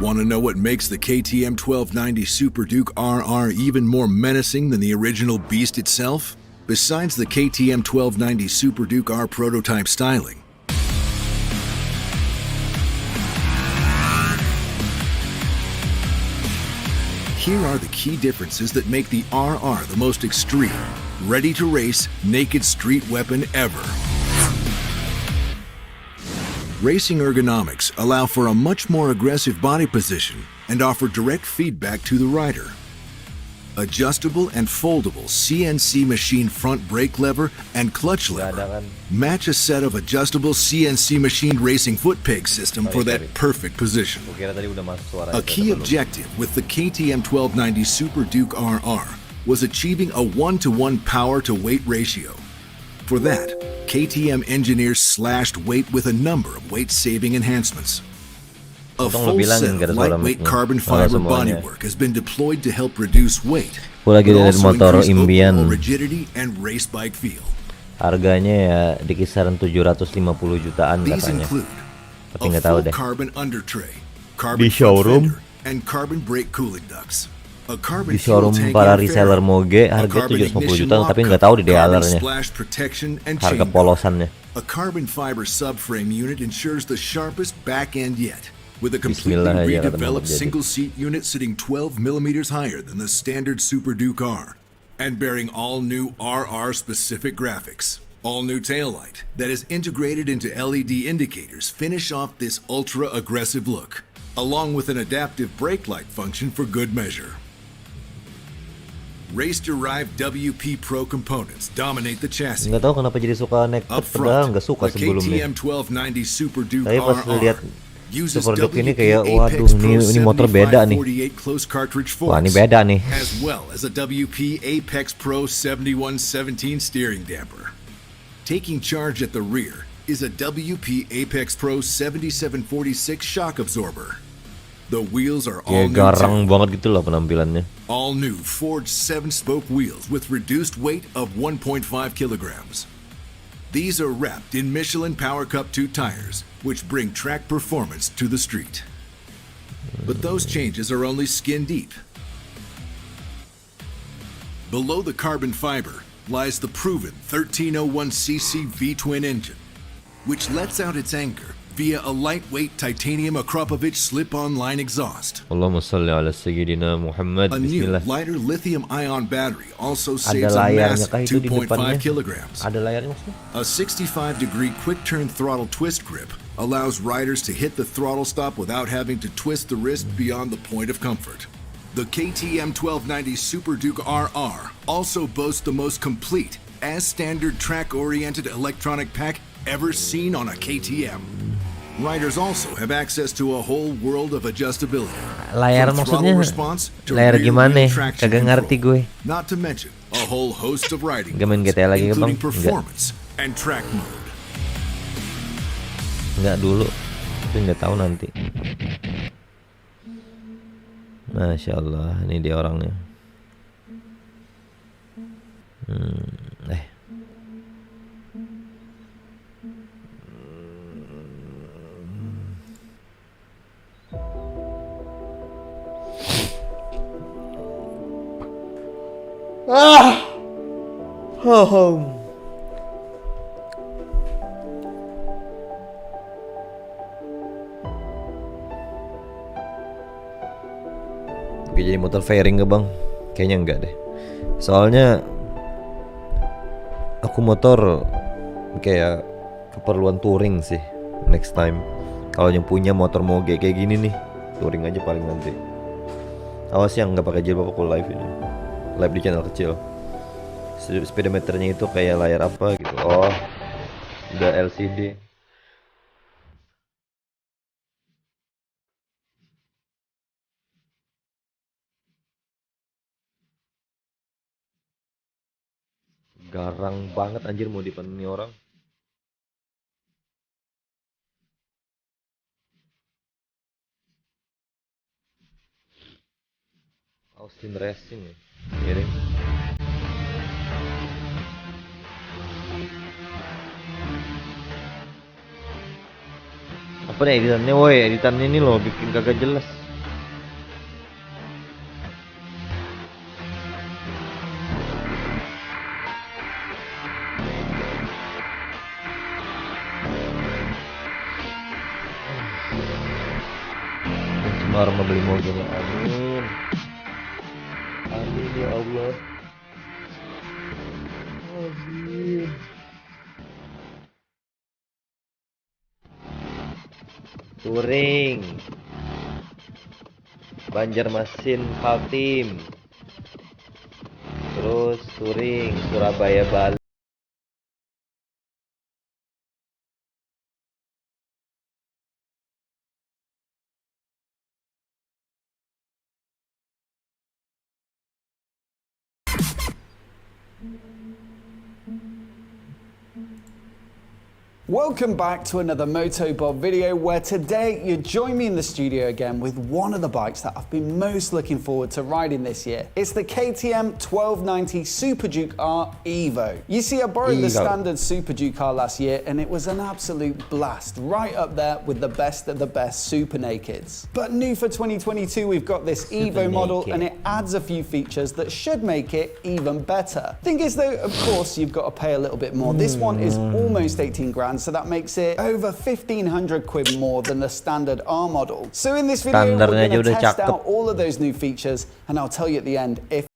Want to know what makes the KTM 1290 Super Duke RR even more menacing than the original beast itself? Besides the KTM 1290 Super Duke R prototype styling, here are the key differences that make the RR the most extreme, ready-to-race, naked street weapon ever. Racing ergonomics allow for a much more aggressive body position and offer direct feedback to the rider. Adjustable and foldable CNC machine front brake lever and clutch lever match a set of adjustable CNC machined racing foot peg system for that perfect position. A key objective with the KTM 1290 Super Duke RR was achieving a 1-to-1 power to weight ratio. For that, KTM engineers slashed weight with a number of weight-saving enhancements. A full set of lightweight carbon fiber bodywork has been deployed to help reduce weight, but also increase overall rigidity and race bike feel. Harganya ya di kisaran 750 jutaan These katanya. include Tapi a nggak tahu full deh. carbon under tray, Di carbon front showroom? fender, and carbon brake cooling ducts. A carbon Di showroom fuel tank para and reseller fairing, Moge a harga carbon 750 ignition jutaan, lock tapi nggak cup, tahu di carbon dealernya splash protection and harga chain guard. polosannya. A carbon fiber subframe unit ensures the sharpest back end yet, with a completely Bismillah aja kata redeveloped Muhammad jadi. single seat unit sitting 12 millimeters higher than the standard Super Duke R, and bearing all new RR specific graphics. All new taillight that is integrated into LED indicators finish off this ultra aggressive look, along with an adaptive brake light function for good measure. Race-derived WP Pro components dominate the chassis. Nggak tahu kenapa jadi suka naik Up padahal front, nggak suka the sebelumnya. KTM 1290 Super Duke Tapi pas lihat RR uses Super Duke ini WP kayak Apex waduh Pro ini motor beda nih. 7548 close cartridge Wah ini forks, beda nih. as well as a WP Apex Pro 7117 steering damper. Taking charge at the rear is a WP Apex Pro 7746 shock absorber. The wheels are all Kayak new garang too. banget gitu loh penampilannya. All new forged 7-spoke wheels with reduced weight of 1.5 kilograms. These are wrapped in Michelin Power Cup 2 tires, which bring track performance to the street. But those changes are only skin deep. Below the carbon fiber lies the proven 1301cc V-twin engine, which lets out its anger via a lightweight titanium Akrapovic slip-on line exhaust. Allahumma shalli ala sayyidina Muhammad. A new Bismillah. lighter lithium-ion battery also Ada saves a layarnya massive kah itu di 2.5 depannya? kilograms. Ada layarnya maksudnya? A 65-degree quick-turn throttle twist grip allows riders to hit the throttle stop without having to twist the wrist beyond the point of comfort. The KTM 1290 Super Duke RR also boasts the most complete, as-standard track-oriented electronic pack ever seen on a KTM. Riders also have access to a whole world of adjustability. Layar From maksudnya throttle response to layar rear gimana? wheel traction Kagak ngerti control. gue. Not to mention a whole host of riding Nggak main modes, GTA lagi, Bang? including Nggak. performance and track mode. Nggak dulu, tapi nggak tahu nanti. Masya Allah, ini dia orangnya. Eh. Oke, jadi motor fairing gak bang? Kayaknya enggak deh. Soalnya aku motor kayak keperluan touring sih. Next time kalau yang punya motor moge kayak gini nih, touring aja paling nanti. Awas yang nggak pakai jilbab aku live ini. Live di channel kecil. Speedometernya itu kayak layar apa gitu. Oh, udah LCD. Garang banget anjir mau dipenuhi orang. Austin Racing ya. Iya deh. Apa nih editannya woi? Editannya ini loh bikin kagak jelas. orang mau beli moge nih. Amin. Amin ya Allah. Amin. Touring Banjarmasin Kaltim, terus touring Surabaya Bali. Welcome back to another Motobob video, where today you join me in the studio again with one of the bikes that I've been most looking forward to riding this year. It's the KTM 1290 Super Duke R Evo. You see, I borrowed the standard Super Duke R last year and it was an absolute blast, right up there with the best of the best Super Nakeds. But new for 2022, we've got this Evo model and it adds a few features that should make it even better. Thing is though, of course, you've got to pay a little bit more. This one is almost 18 grand. So that makes it over 1,500 quid more than the standard R model. So in this video, we're going to test out all of those new features, and I'll tell you at the end if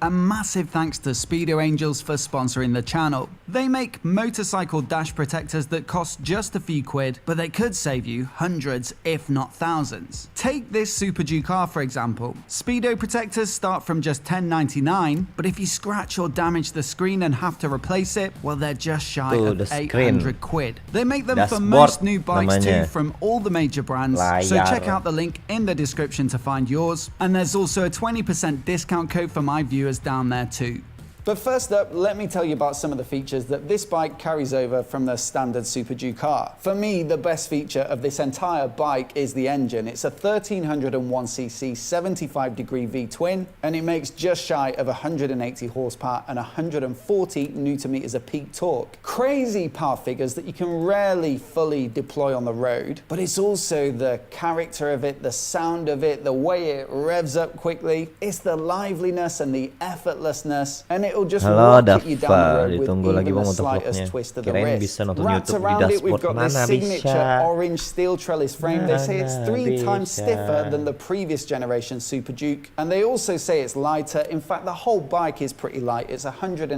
A massive thanks to Speedo Angels for sponsoring the channel. They make motorcycle dash protectors that cost just a few quid, but they could save you hundreds, if not thousands. Take this Super Duke R for example. Speedo protectors start from just $10.99, but if you scratch or damage the screen and have to replace it, well, they're just shy of 800 quid. They make them for most new bikes too, from all the major brands, so check out the link in the description to find yours. And there's also a 20% discount code for my viewers down there too. But first up, let me tell you about some of the features that this bike carries over from the standard Super Duke R. For me, the best feature of this entire bike is the engine. It's a 1301cc 75-degree V-twin, and it makes just shy of 180 horsepower and 140 newton-meters of peak torque. Crazy power figures that you can rarely fully deploy on the road, but it's also the character of it, the sound of it, the way it revs up quickly. It's the liveliness and the effortlessness, and it'll just rocket you down the road with even the slightest twist of the wrist. Wrapped around it, we've got this signature orange steel trellis frame. They say it's 3 times stiffer than the previous generation Super Duke, and they also say it's lighter. In fact, the whole bike is pretty light. It's 189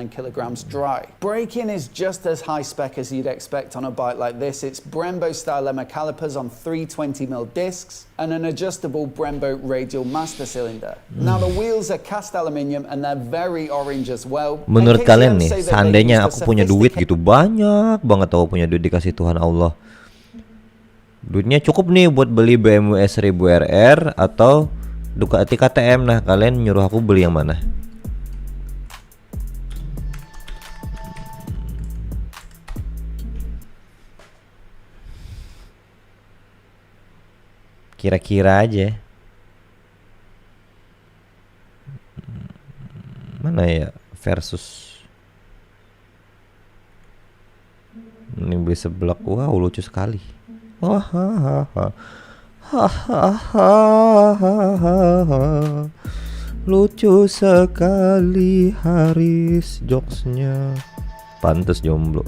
kilograms dry. Braking is just as high spec as you'd expect on a bike like this. It's Brembo style Lemma calipers on 320mm discs and an adjustable Brembo radial master cylinder. Now the wheels are cast aluminium and they're very orange as well. Menurut kalian nih, seandainya aku punya duit gitu banyak banget, aku punya duit dikasih Tuhan Allah, duitnya cukup nih buat beli BMW S1000 RR atau Ducati KTM, nah kalian nyuruh aku beli yang mana? Kira-kira aja. Mana ya versus ini beli seblak. Wow, lucu sekali. Lucu sekali Haris jokesnya. Pantes jomblo.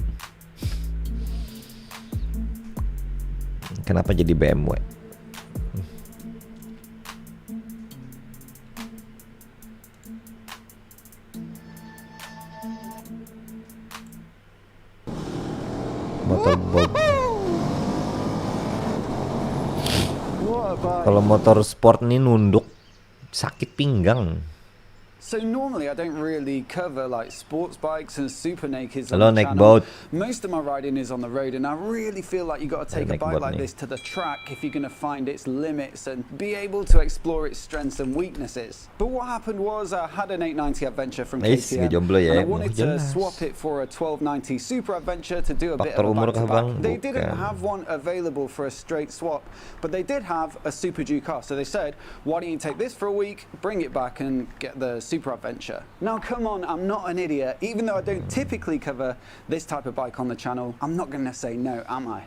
Kenapa jadi BMW? Motor Bob. Kalau motor sport nih nunduk, sakit pinggang. So normally I don't really cover like sports bikes and super nakeds Hello, on the channel. Boat. Most of my riding is on the road, and I really feel like you got to take a bike like this to the track if you're going to find its limits and be able to explore its strengths and weaknesses. But what happened was I had an 890 Adventure from KTM, and I wanted to swap it for a 1290 Super Adventure to do a bit of a back-to-back. They didn't have one available for a straight swap, but they did have a Super Duke R. So they said, why don't you take this for a week, bring it back and get the Super Adventure. Now come on, I'm not an idiot. Even though I don't typically cover this type of bike on the channel, I'm not going to say no, am I?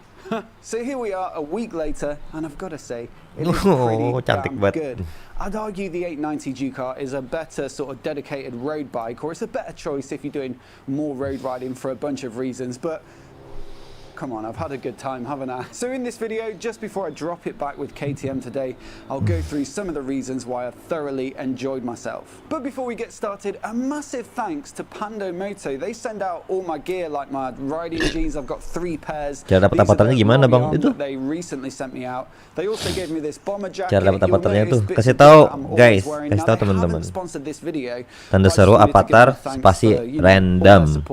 So here we are a week later, and I've got to say, it is pretty damn good. I'd argue the 890 Ducat is a better sort of dedicated road bike, or it's a better choice if you're doing more road riding for a bunch of reasons, but come on, I've had a good time, haven't I? So in this video, just before I drop it back with KTM today, I'll go through some of the reasons why I thoroughly enjoyed myself. But before we get started, a massive thanks to Pando Moto. They send out all my gear, like my riding jeans. I've got 3 pairs. Cara dapat avatarnya gimana bang? Itu? They recently sent me out. They also gave me this bomber jacket. Cara dapat avatarnya tuh, kasih tahu guys, kasih tahu teman-teman. Tanda seru avatar spasi random.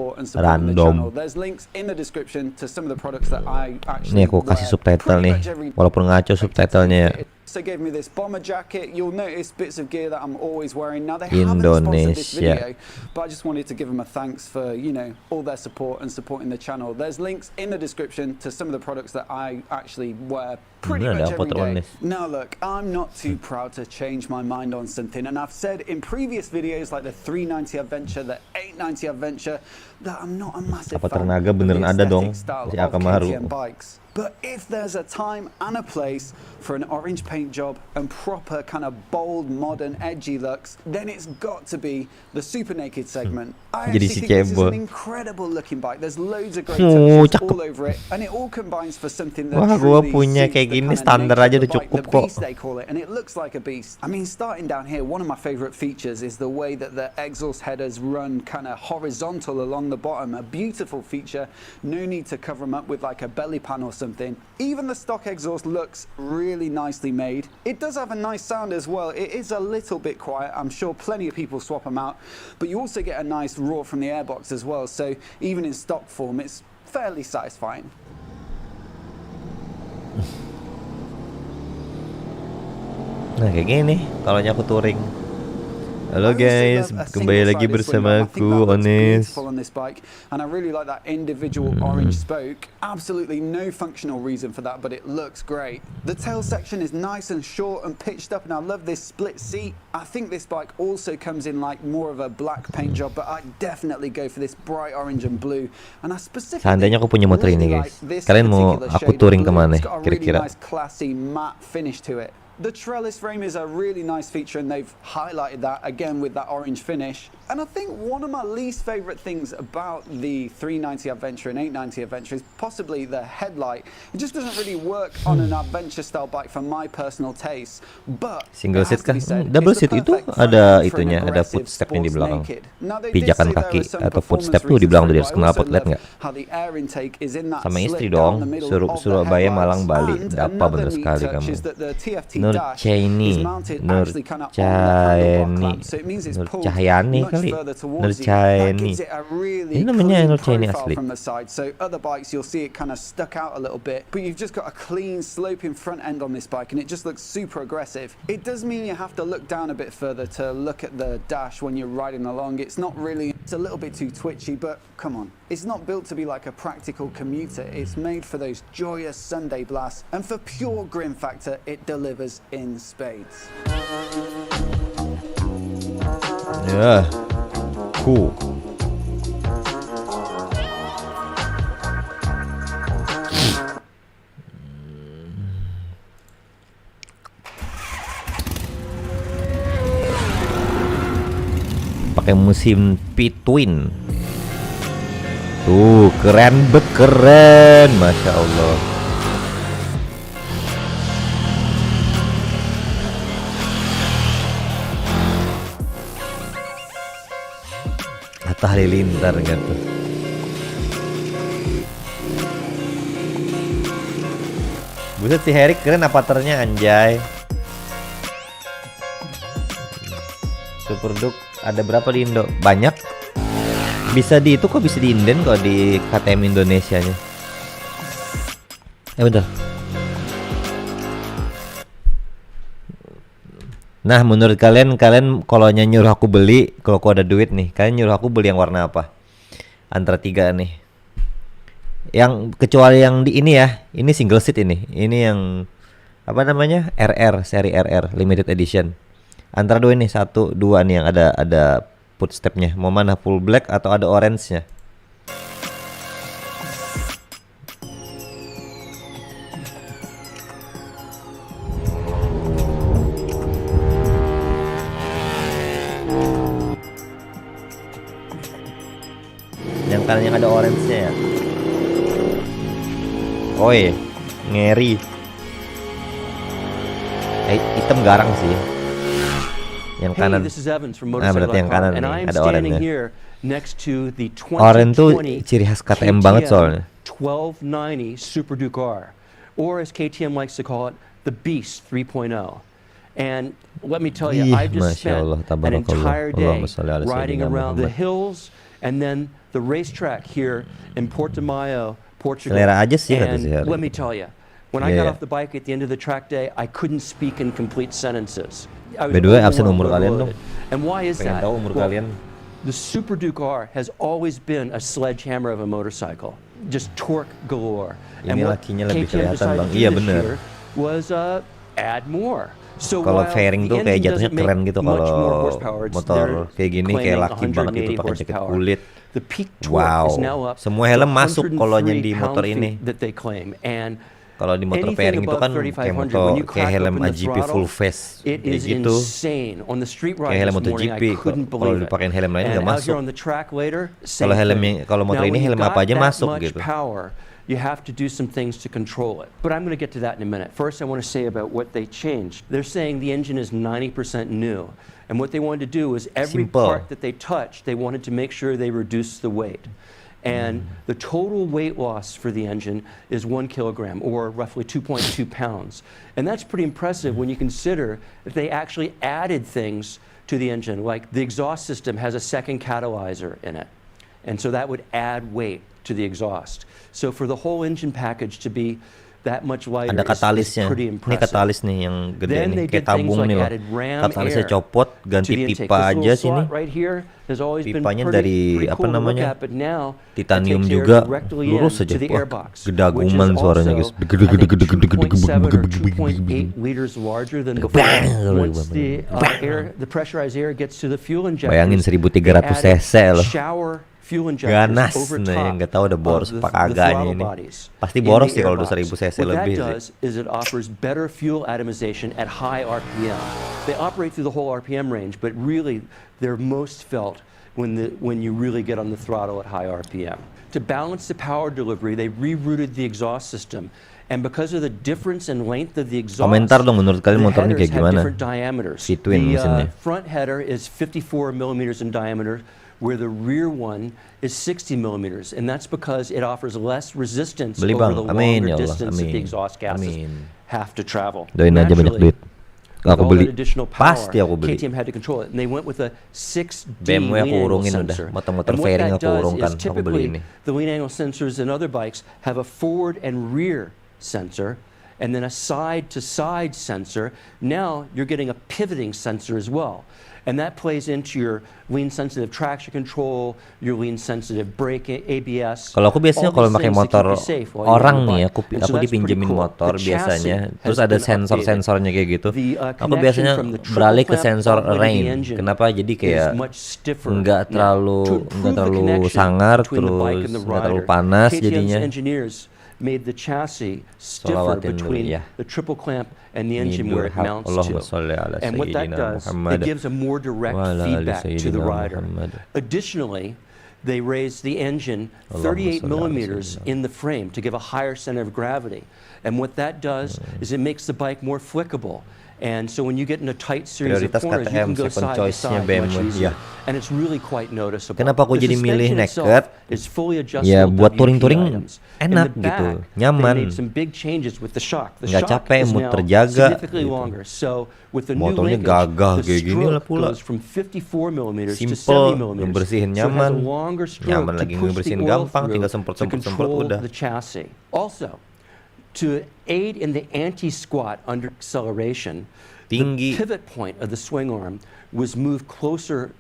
There's links in the description to some of the products that I actually Nih aku kasih subtitle nih, walaupun ngaco subtitlenya ya. So gave me this bomber jacket. You'll notice bits of gear that I'm always wearing. Now they haven't sponsored this video, but I just wanted to give them a thanks for, you know, all their support and supporting the channel. There's links in the description to some of the products that I actually wear pretty much every day. Now look, I'm not too proud to change my mind on something, and I've said in previous videos like the 390 Adventure, the 890 Adventure, that I'm not a massive fan of the aesthetic style of KTM bikes. But if there's a time and a place for an orange paint job and proper kind of bold, modern, edgy looks, then it's got to be the Super Naked segment. I actually think this is an incredible looking bike. There's loads of great touches all over it, and it all combines for something that truly suits the kind of nature of the bike, the beast they call it, and it looks like a beast. I mean, starting down here, one of my favorite features is the way that the exhaust headers run kind of horizontal along the bottom. A beautiful feature. No need to cover them up with like a belly pan or something. Even the stock exhaust looks really nicely made. It does have a nice sound as well. It is a little bit quiet. I'm sure plenty of people swap them out, but you also get a nice roar from the airbox as well. So even in stock form, it's fairly satisfying. Nah kayak gini kalau aku touring. Halo guys, kembali lagi bersama aku Onis. And I really like that individual orange spoke. Absolutely no functional reason for that, but it looks great. The tail section is nice and short and pitched up, and I love this split seat. I think this bike also comes in like more of a black paint job, but I definitely go for this bright orange and blue. And I specifically seandainya aku punya motor ini guys, kalian mau aku touring kemana kira-kira? Nice classy matte finish to it. The trellis frame is a really nice feature, and they've highlighted that again with that orange finish. And I think one of my least favorite things about the 390 Adventure and 890 Adventure is possibly the headlight. It just doesn't really work on an adventure style bike for my personal taste. But single seat kah? Double seat itu ada itunya, ada footstepnya di belakang. Pijakan kaki atau footstep tuh di belakang tuh di atas knalpot, lihat nggak? Sama istri dong, Surabaya, Malang, Bali. Apa bener sekali kamu. Nur Cahyani, Nur Cahyani kali, Nur Cahyani. Ini namanya Nur Cahyani asli. So other bikes you'll see it kind of stuck out a little bit, but you've just got a clean sloping front end on this bike, and it just looks super aggressive. It does mean you have to look down a bit further to look at the dash when you're riding along. It's not really, it's a little bit too twitchy, but come on. It's not built to be like a practical commuter. It's made for those joyous Sunday blasts, and for pure grim factor, it delivers in spades. Yeah, cool. Pakai mesin P-Twin. Tuh keren Masya Allah. Atta Halilintar gitu. Buset si Herik keren avatarnya anjay. Superduk ada berapa di Indo? Banyak. Bisa di itu kok, bisa di inden kok di KTM Indonesianya. Bentar. Nah, menurut kalian kalau nyuruh aku beli, kalau aku ada duit nih, kalian nyuruh aku beli yang warna apa? Antara 3 nih. Yang kecuali yang di ini ya, ini single seat ini. Ini yang apa namanya? RR, seri RR limited edition. Antara dua ini, 1, 2 nih yang ada footstepnya. Mau mana, full black atau ada orange-nya? Yang kanan yang ada orange-nya ya. Oh iya, ngeri. Hitam garang sih. Yang kanan. Nah, berarti yang kanan nih ada orange-nya. Orange tuh ciri khas KTM banget soalnya. 1290 Super Duke R, or as KTM likes to call it, the Beast 3.0. And let me tell you, I just spent an entire day riding around the hills and then the racetrack here in Portimao, Portugal. Selera aja sih kata And si Harry. let me tell you, when I got off the bike at the end of the track day, I couldn't speak in complete sentences. By the way, absen umur kalian dong. And why is Pengen that? tahu umur kalian. The Super Duke R has always been a sledgehammer of a motorcycle, just torque galore. Ini And what lakinya lebih KTM kelihatan, decided Bang. to do Iya, this bener. year was add more. So Kalau while fairing the tuh kayak engine jatuhnya doesn't make keren gitu much more kalau horsepower, motor they're kayak gini kayak claiming laki banget itu 180 pakai jaket horsepower. kulit. The peak torque is now Wow, up semua to helm masuk kalau 103 di motor ini. pound-feet that they claim. And Kalau di motor anything fairing itu above kan kayak 3500, motor when you kayak crack helm open the AGP throttle, full face it kayak is gitu. insane. On the street ride Kayak helm this morning, MotoGP, I couldn't kalau believe it. dipakein helm lain And nggak out here masuk. on the track later, Kalau same helm thing. kalau motor Now, ini when helm you apa got aja that masuk much gitu. power, you have to do some things to control it. But I'm going to get to that in a minute. First, I want to say about what they changed. They're saying the engine is 90% new. And what they wanted to do is every Simple. part that they touched, they wanted to make sure they reduced the weight. And the total weight loss for the engine is 1 kilogram, or roughly 2.2 pounds. And that's pretty impressive when you consider that they actually added things to the engine, like the exhaust system has a second catalyzer in it. And so that would add weight to the exhaust. So for the whole engine package to be that much lighter Ada is katalisnya. pretty Ini impressive. katalis nih yang gede Then nih they kayak did things tabung like nih loh. added ram Katalisnya air copot, to ganti the intake. pipa This aja little sini. slot right here has always been Pipanya pretty dari cool apa to look namanya? at, but now it Titanium takes air juga directly lurus in aja. to the Wah, airbox, gedaguman which is suaranya guys. also, I think, 2.7 or 2.8 liters larger than before. Once the pressurized air gets to the fuel injectors, Bayangin 1300 they added cc loh. shower fuel Ganas injectors over nih, top nggak tahu ada boros of apa the kagaknya throttle ini. bodies Pasti in boros the sih kalau udah airbox. 1000 cc What that lebih sih. does is it offers better fuel atomization at high RPM. They operate through the whole RPM range, but really they're most felt when you really get on the throttle at high RPM. To balance the power delivery, they rerouted the exhaust system. And because of the difference in length of the exhaust, Komentar dong menurut kalian the motor ini headers kayak have gimana? different diameters. Fitwin mesinnya. The front header is 54 millimeters in diameter, where the rear one is 60 millimeters, and that's because it offers less resistance Beli, over Bang. the Amin, longer ya Allah. distance that the Amin. exhaust gases Amin. have to travel. Doain aja banyak duit. With Aku all beli. that additional power, Pasti aku beli. KTM had to control it, and they went with a 6D BMW aku lean angle urungin udah. sensor. Motor-motor And what fairing that aku does urungkan. is Aku beli typically ini. the lean angle sensors in other bikes have a forward and rear sensor, and then a side-to-side sensor. Now you're getting a pivoting sensor as well. And that plays into your lean-sensitive traction control, your lean-sensitive brake ABS. Kalau aku biasanya all kalau these pakai things to keep motor you safe while you're orang on the nih, bike. aku And so that's pretty dipinjemin cool. motor The biasanya, chassis terus has ada been sensor-sensornya kayak gitu. The, Aku connection biasanya from the triple beralih ke clamp sensor all the way to the rain. engine Kenapa? Jadi kayak is much stiffer nggak now. terlalu To improve the connection sangar, between the bike terus and the nggak terlalu rider, panas KTM's jadinya. engineers made the chassis stiffer Sholawatin dulu, between ya. the triple clamp and the engine where it mounts Allahumma to. sholli ala And what that sayyidina does, Muhammad it gives a more direct wa ala ali feedback to the sayyidina rider. Muhammad. Additionally, they raised the engine Allahumma 38 salli ala millimeters sayyidina. in the frame to give a higher center of gravity. And what that does is it makes the bike more flickable. And so when you get in a tight series of Prioritas corners, you KTM, can go second side to choice-nya side BMW, much easier. ya. And it's really quite noticeable. Kenapa aku The jadi milih suspension itself naked? is fully adjustable Ya buat WP touring-touring items. In enak the gitu, back, nyaman. They made some big changes with the shock. The Nggak shock capek, is mood now terjaga, significantly gitu. longer. So with the new Motornya linkage, gagah the kayak gini lah stroke pula. goes from 54 millimeters to Simple, 70 millimeters. ngebersihin So it has nyaman. a longer stroke Nyaman to lagi, push ngebersihin the oil gampang, through tinggal to semprot-semprot control udah. the chassis. Also, to aid in the anti-squat under acceleration, Tinggi. the pivot point of the swing arm was moved closer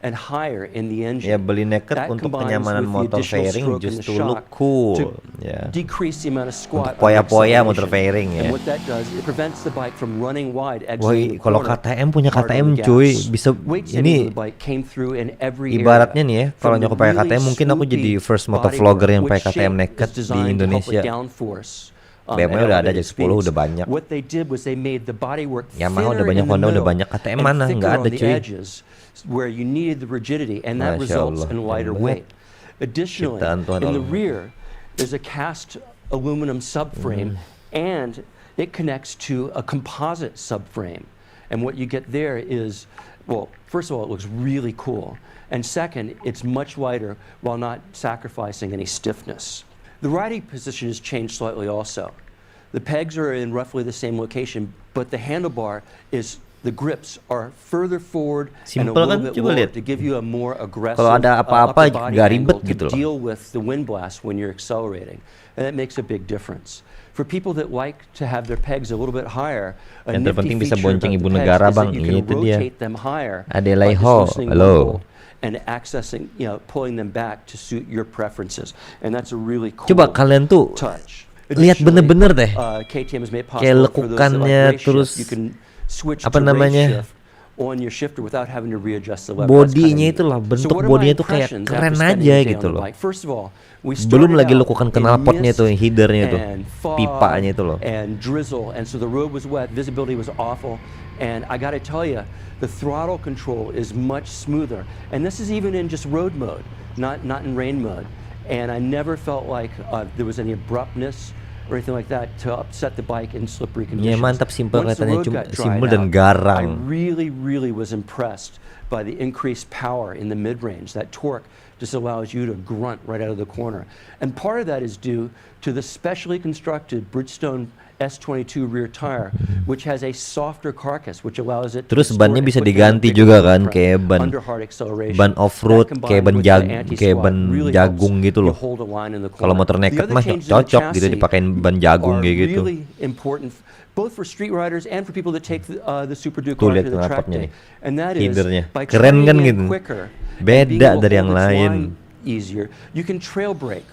and higher in the engine. Ya beli naked That untuk combines kenyamanan with the motor additional fairing stroke and just the to look shock cool. to Ya. decrease the amount of squat Untuk poya-poya motor acceleration. fairing ya. And what that does, it prevents the bike from running wide, Wah, exiting the kalau corner, KTM punya hard on KTM the cuy, gas. bisa Weight savings ini of the bike came through in every ibaratnya area. nih ya, kalau From the nyokap pakai really KTM mungkin aku jadi swoopy first motor bodywork, vlogger yang which pakai KTM shape naked is di designed to help with Indonesia. downforce, BMW at udah ada, elevated J10 speeds. udah banyak. What they did was they made the bodywork Yamaha udah thinner banyak, in the Honda udah middle banyak, KTM and mana? thicker Nggak ada, on the cuy. edges, where you needed the rigidity, and that Masya results Allah, in lighter hebat. weight. Additionally, Ciptaan Tuhan in the Allah. rear, there's a cast aluminum subframe, and it connects to a composite subframe. And what you get there is, well, first of all, it looks really cool. And second, it's much lighter while not sacrificing any stiffness. The riding position has changed slightly also. The pegs are in roughly the same location, but the handlebar the grips are further forward and a Simple little kan? bit Coba lower lihat. to give you a more aggressive Kalau ada apa-apa upper body nggak ribet angle gitu to loh. deal with the wind blast when you're accelerating. And that makes a big difference. For people that like to have their pegs a little bit higher, a Yang nifty terpenting bisa feature bonceng about ibu the pegs negara, is Bang. that you can Itu dia. rotate them higher Adelai by just ho, loosening one halo. bolt and accessing, pulling them back to suit your preferences. And that's a really cool Coba kalian tuh touch. lihat bener-bener deh. KTM has made Kayak possible for those that lekukannya, like race shift, terus you can switch apa to namanya, race shift on your shifter without having to readjust the lever. bodinya That's itu loh, kinda neat. bentuk So what are bodinya my tuh kayak impressions keren after spending aja the day gitu on the loh. bike? First of all, we Belum started lagi out lekukan in knalpotnya mist tuh, headernya tuh, and fog pipanya itu loh. and drizzle, and so the road was wet, visibility was awful, and I got to tell you, the throttle control is much smoother, and this is even in just road mode, not in rain mode, and I never felt like there was any abruptness or anything like that to upset the bike in slippery Ya conditions. mantap, simpel Once the katanya, road cuma got dried simpel dan out, I garang. really was impressed by the increased power in the mid-range. That torque just allows you to grunt right out of the corner. And part of that is due to the specially constructed Bridgestone S22 rear tire, which has a softer carcass, which allows it Terus to bannya distort bisa and quicken diganti bigger juga kan, footprint kayak under hard acceleration. ban off-road, That kayak ban combined with the anti-squat really jagung helps gitu you loh. hold a line in the Kalau corner. motor The naked other mah changes in the cocok gitu chassis dipakein ban jagung are kayak gitu. really important both for street riders and for people that take the Super Tuh Duke lihat to the track knalpotnya day. nih, And that is headernya. by Keren kan turning in gitu. quicker and Beda being able to dari yang hold its lain. line easier, you can trail brake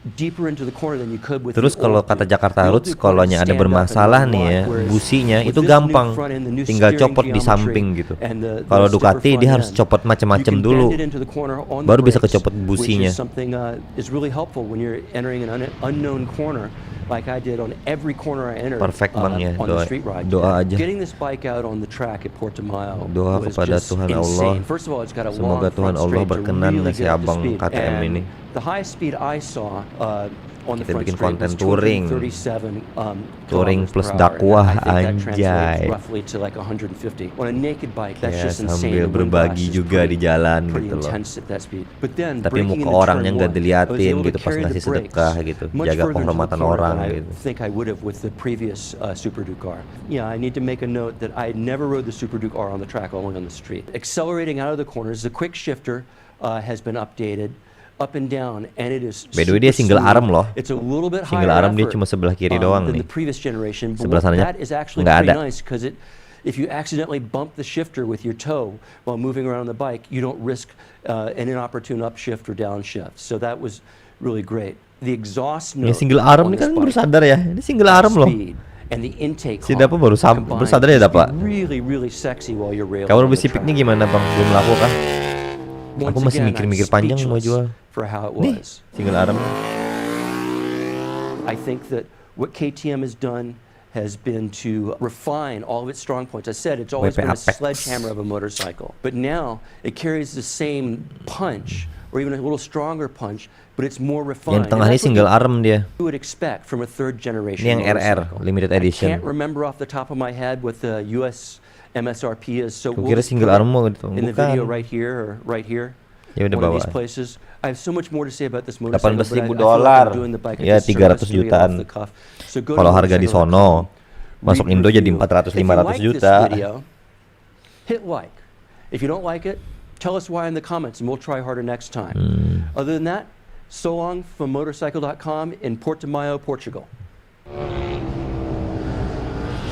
deeper into the corner than you could with Terus the kalau old kata Duke. Jakarta The old Roots, Duke kalau wanted to ada stand up bermasalah and nih ya, lock, whereas businya with itu this new gampang, front end, the new tinggal steering copot di geometry samping gitu. and the Kalau stiffer Ducati front dia harus end, copot macam-macam you can dulu, bend it into the corner on the baru bisa brakes, kecopot which businya. is something is really helpful when you're entering an unknown corner like I did on every corner I entered Perfect Bang ya, on the street ride. doa aja. Getting this bike out on the track at Portimao Doa was kepada just Tuhan insane. Allah. First of all, it's got a Semoga long Tuhan front Allah straight to berkenan really si get up to abang speed. KTM And ini. the highest speed I saw on the Kita front bikin straight konten was touring. 237 Touring kilometers plus per hour. dakwah, And I think that anjay. translates roughly to like 150. On a naked bike, that's Ya, just insane. sambil The wind berbagi blast is juga di jalan pretty gitu loh. intense at that speed. But then, Tapi braking muka into orangnya turn nggak one, I was diliatin able to gitu pas carry the ngasih brakes sedekah gitu, much jaga further into the kehormatan corner orang than I gitu. think I would have with the previous Super Duke R. Yeah, I need to make a note that I never rode the Super Duke R on the track, only on the street. Accelerating out of the corners, the quick shifter has been updated. Up and down, and it is. By the way, dia single arm loh. It's a little bit Single higher arm dia effort, cuma sebelah kiri doang than nih. the previous generation. But Sebelah sananya that is actually nggak pretty ada. nice because if you accidentally bump the shifter with your toe while moving around the bike, you don't risk an inopportune upshift or downshift. So that was really great. The exhaust Ini note single arm on ini this kan baru bike, sadar ya. Ini single arm loh. speed, and the intake Si Dapa baru combined sadar ya, to Dapa? be really sexy while you're railing Kamu on lebih the sipiknya track. gimana Bang? Belum laku kan? Once Aku masih again, mikir-mikir I'm panjang mau jual. speechless for how it Nih, was. single arm. I think that what KTM has done has been to refine all of its strong points. I said it's always WP been a Apex. sledgehammer of a motorcycle, but now it carries the same punch or even a little stronger punch, but it's more refined. Yang tengah ini And that's what single arm dia. you would expect from a third generation Ini yang RR, motorcycle. limited I edition. can't remember off the top of my head what the US MSRP is, so Aku we'll kira just single put it arm mau gitu. in the video Bukan. right here or right here. Ya udah One of bawa. these places. I have so much more to say about this motorcycle, but I $18.000 feel like dolar. I'm doing the bike a Ya, disservice 300 doing it off jutaan. the cuff. So go to Kalau harga di motorcycle.com, sono, masuk read Indo jadi review. 400 If you 500 like juta. this video, hit like. If you don't like it, tell us why in the comments and we'll try harder next time. Other than that, so long from motorcycle.com in Portimao, Portugal.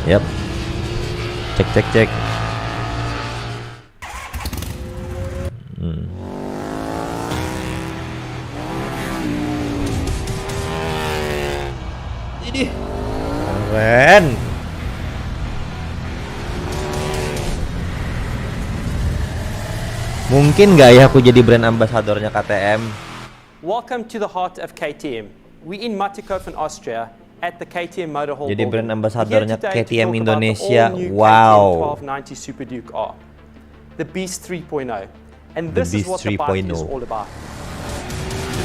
Yap. Cek. Men. Mungkin nggak ya aku jadi brand ambasadornya KTM? Welcome to the heart of KTM. We in Mattighofen, Austria, at the KTM Motor Hall. Jadi brand ambasadornya Here today to KTM talk Indonesia. about the all-new Wow. KTM 1290 Super Duke R, the Beast 3.0, and The this is Beast what the bike is 3.0. all about.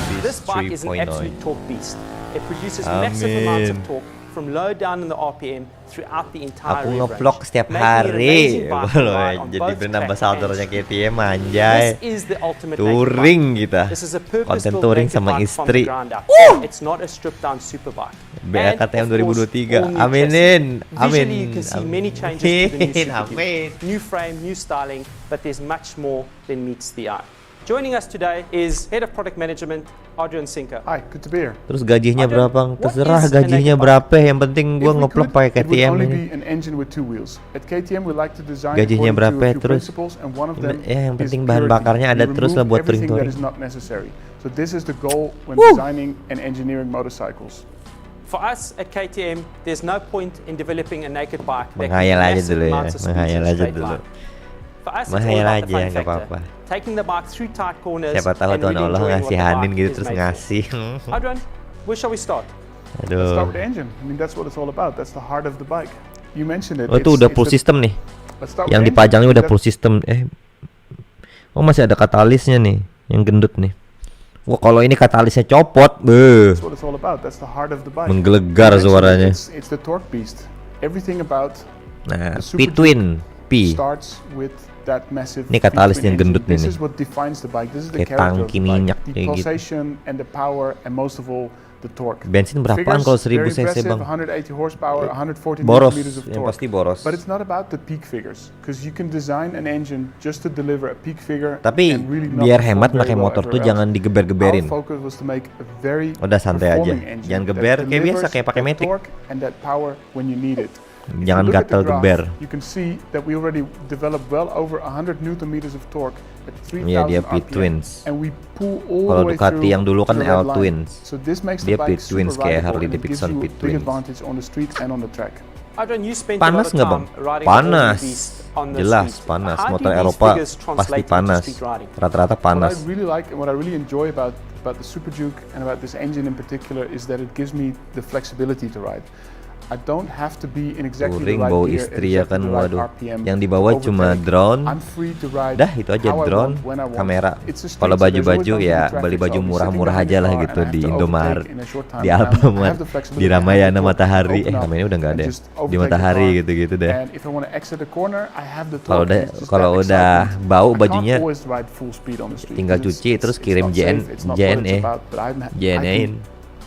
Beast This bike is an 3.0. absolute torque beast. It produces massive amounts of Amin. torque from low down in the RPM throughout the entire Aku rev ngevlog range, setiap making it an hari. amazing bike to Loh, ride on jadi both brand track ambasadornya and street. KTM anjay. This is the ultimate naked Touring bike. kita. This is a Konten purpose-built touring naked sama bike from the istri. ground up. It's not a stripped-down super bike. BA And, KTM of course, 2023. all new Aminin. chassis. Amin. Visually, you can see many changes to the new Amin. Super Duke. Amin. New frame, new styling, but there's much more than meets the eye. Joining us today is Head of Product Management, Adrian Sinker. Hi, good to be here. Terus gajinya Adrian, berapa? what Terserah is a gajinya naked berapa, yang penting gua If we ngevlog could, pakai it would KTM only ini. be an engine with two wheels. At KTM, we like to design Gajinya according berapa, to a few terus principles, and one of them ya, yang is penting bahan purity. bakarnya ada We terus lah remove buat everything that touring-touring. is not necessary. So this is the goal when designing and engineering motorcycles. For us at KTM, there's no point in developing a naked bike that Menghayal can aja massive dulu ya, amounts of speed in menghayal a aja straight dulu. line. For us, it's all Menghayal about the aja, fun nggak factor. apa-apa. Taking the bike through tight corners Siapa tahu and Tuhan really Allah enjoying what ngasih the Hanin bike gitu is terus made for. ngasih. Adrian, where shall we start? Let's start Aduh. with the engine. I mean, that's what it's all about. That's the heart of the bike. You mentioned it. Oh itu udah full system nih. Let's start Yang with the dipajangnya engine. udah full system. Oh masih ada katalisnya nih, yang gendut nih. Wah kalau ini katalisnya copot, That's what it's all about. That's the heart of the bike. menggelegar You mentioned it, suaranya. It's the torque beast. Everything about Nah, the Super P-twin, P. starts with that massive Ini katalis V-twin yang gendut engine. nih This nih. is what defines the bike. This is the Kayak character of tangki the bike. minyak The kayak gitu. pulsation and the power and most of all the torque. Bensin berapaan Figures, kalau 1000 very cc impressive, bang? 180 horsepower, 140 Boros, newton meters of yang torque. pasti boros. But it's not about the peak figures, because you can design an engine just to deliver a peak figure. Tapi and really not biar perform hemat very pakai well motor tuh everywhere jangan else. digeber-geberin. Our focus was to make a very Udah santai aja, performing engine jangan that geber kayak biasa delivers kayak pakai that Matic. torque and that power when you need it. If Jangan you look at the gatel graph, geber. You can see that we already developed well over 100 newton meters of torque at 3,000 Iya, dia RPM, P-twins. and we pull all Kalau the way Ducati through yang dulu to kan the red line. L-twins. So this makes Dia the bike P-twins super kayak rideable Harley and it gives Davidson you a big P-twins. advantage on the street and on the track. Adrian, you spent a Panas lot of nggak, time Bang? riding Panas. the Beast on the Jelas street. panas. How do Motor these Eropa figures pasti translate into panas. street riding? Rata-rata What panas. I really like and what I really enjoy about the Super Duke and about this engine in particular is that it gives me the flexibility to ride. I don't have to be in exactly Touring the right bawa gear istri at ya kan, exactly the right waduh. RPM. Yang dibawa cuma overtake. drone. I'm free to ride Dah itu aja how I drone, want, when I want. kamera. It's a street, Kalau so there's always baju-baju going to be ya traffic, beli so baju I'll be murah-murah sitting aja lah behind the gitu car and I di have to Indomaret, overtake in a short time. di And I Alfamart, have the flexibility di to have Ramayana the torque, Matahari. open up Sama ini udah nggak and ada. just Di overtake the Matahari car. gitu-gitu deh. And if I want to exit a corner, I have the Kalau torque. udah It's just kalau that udah excitement. bau I can't bajunya always ride full speed on the street tinggal because cuci terus it's kirim not safe, it's not what it's JNE, about, but I can JNE-in,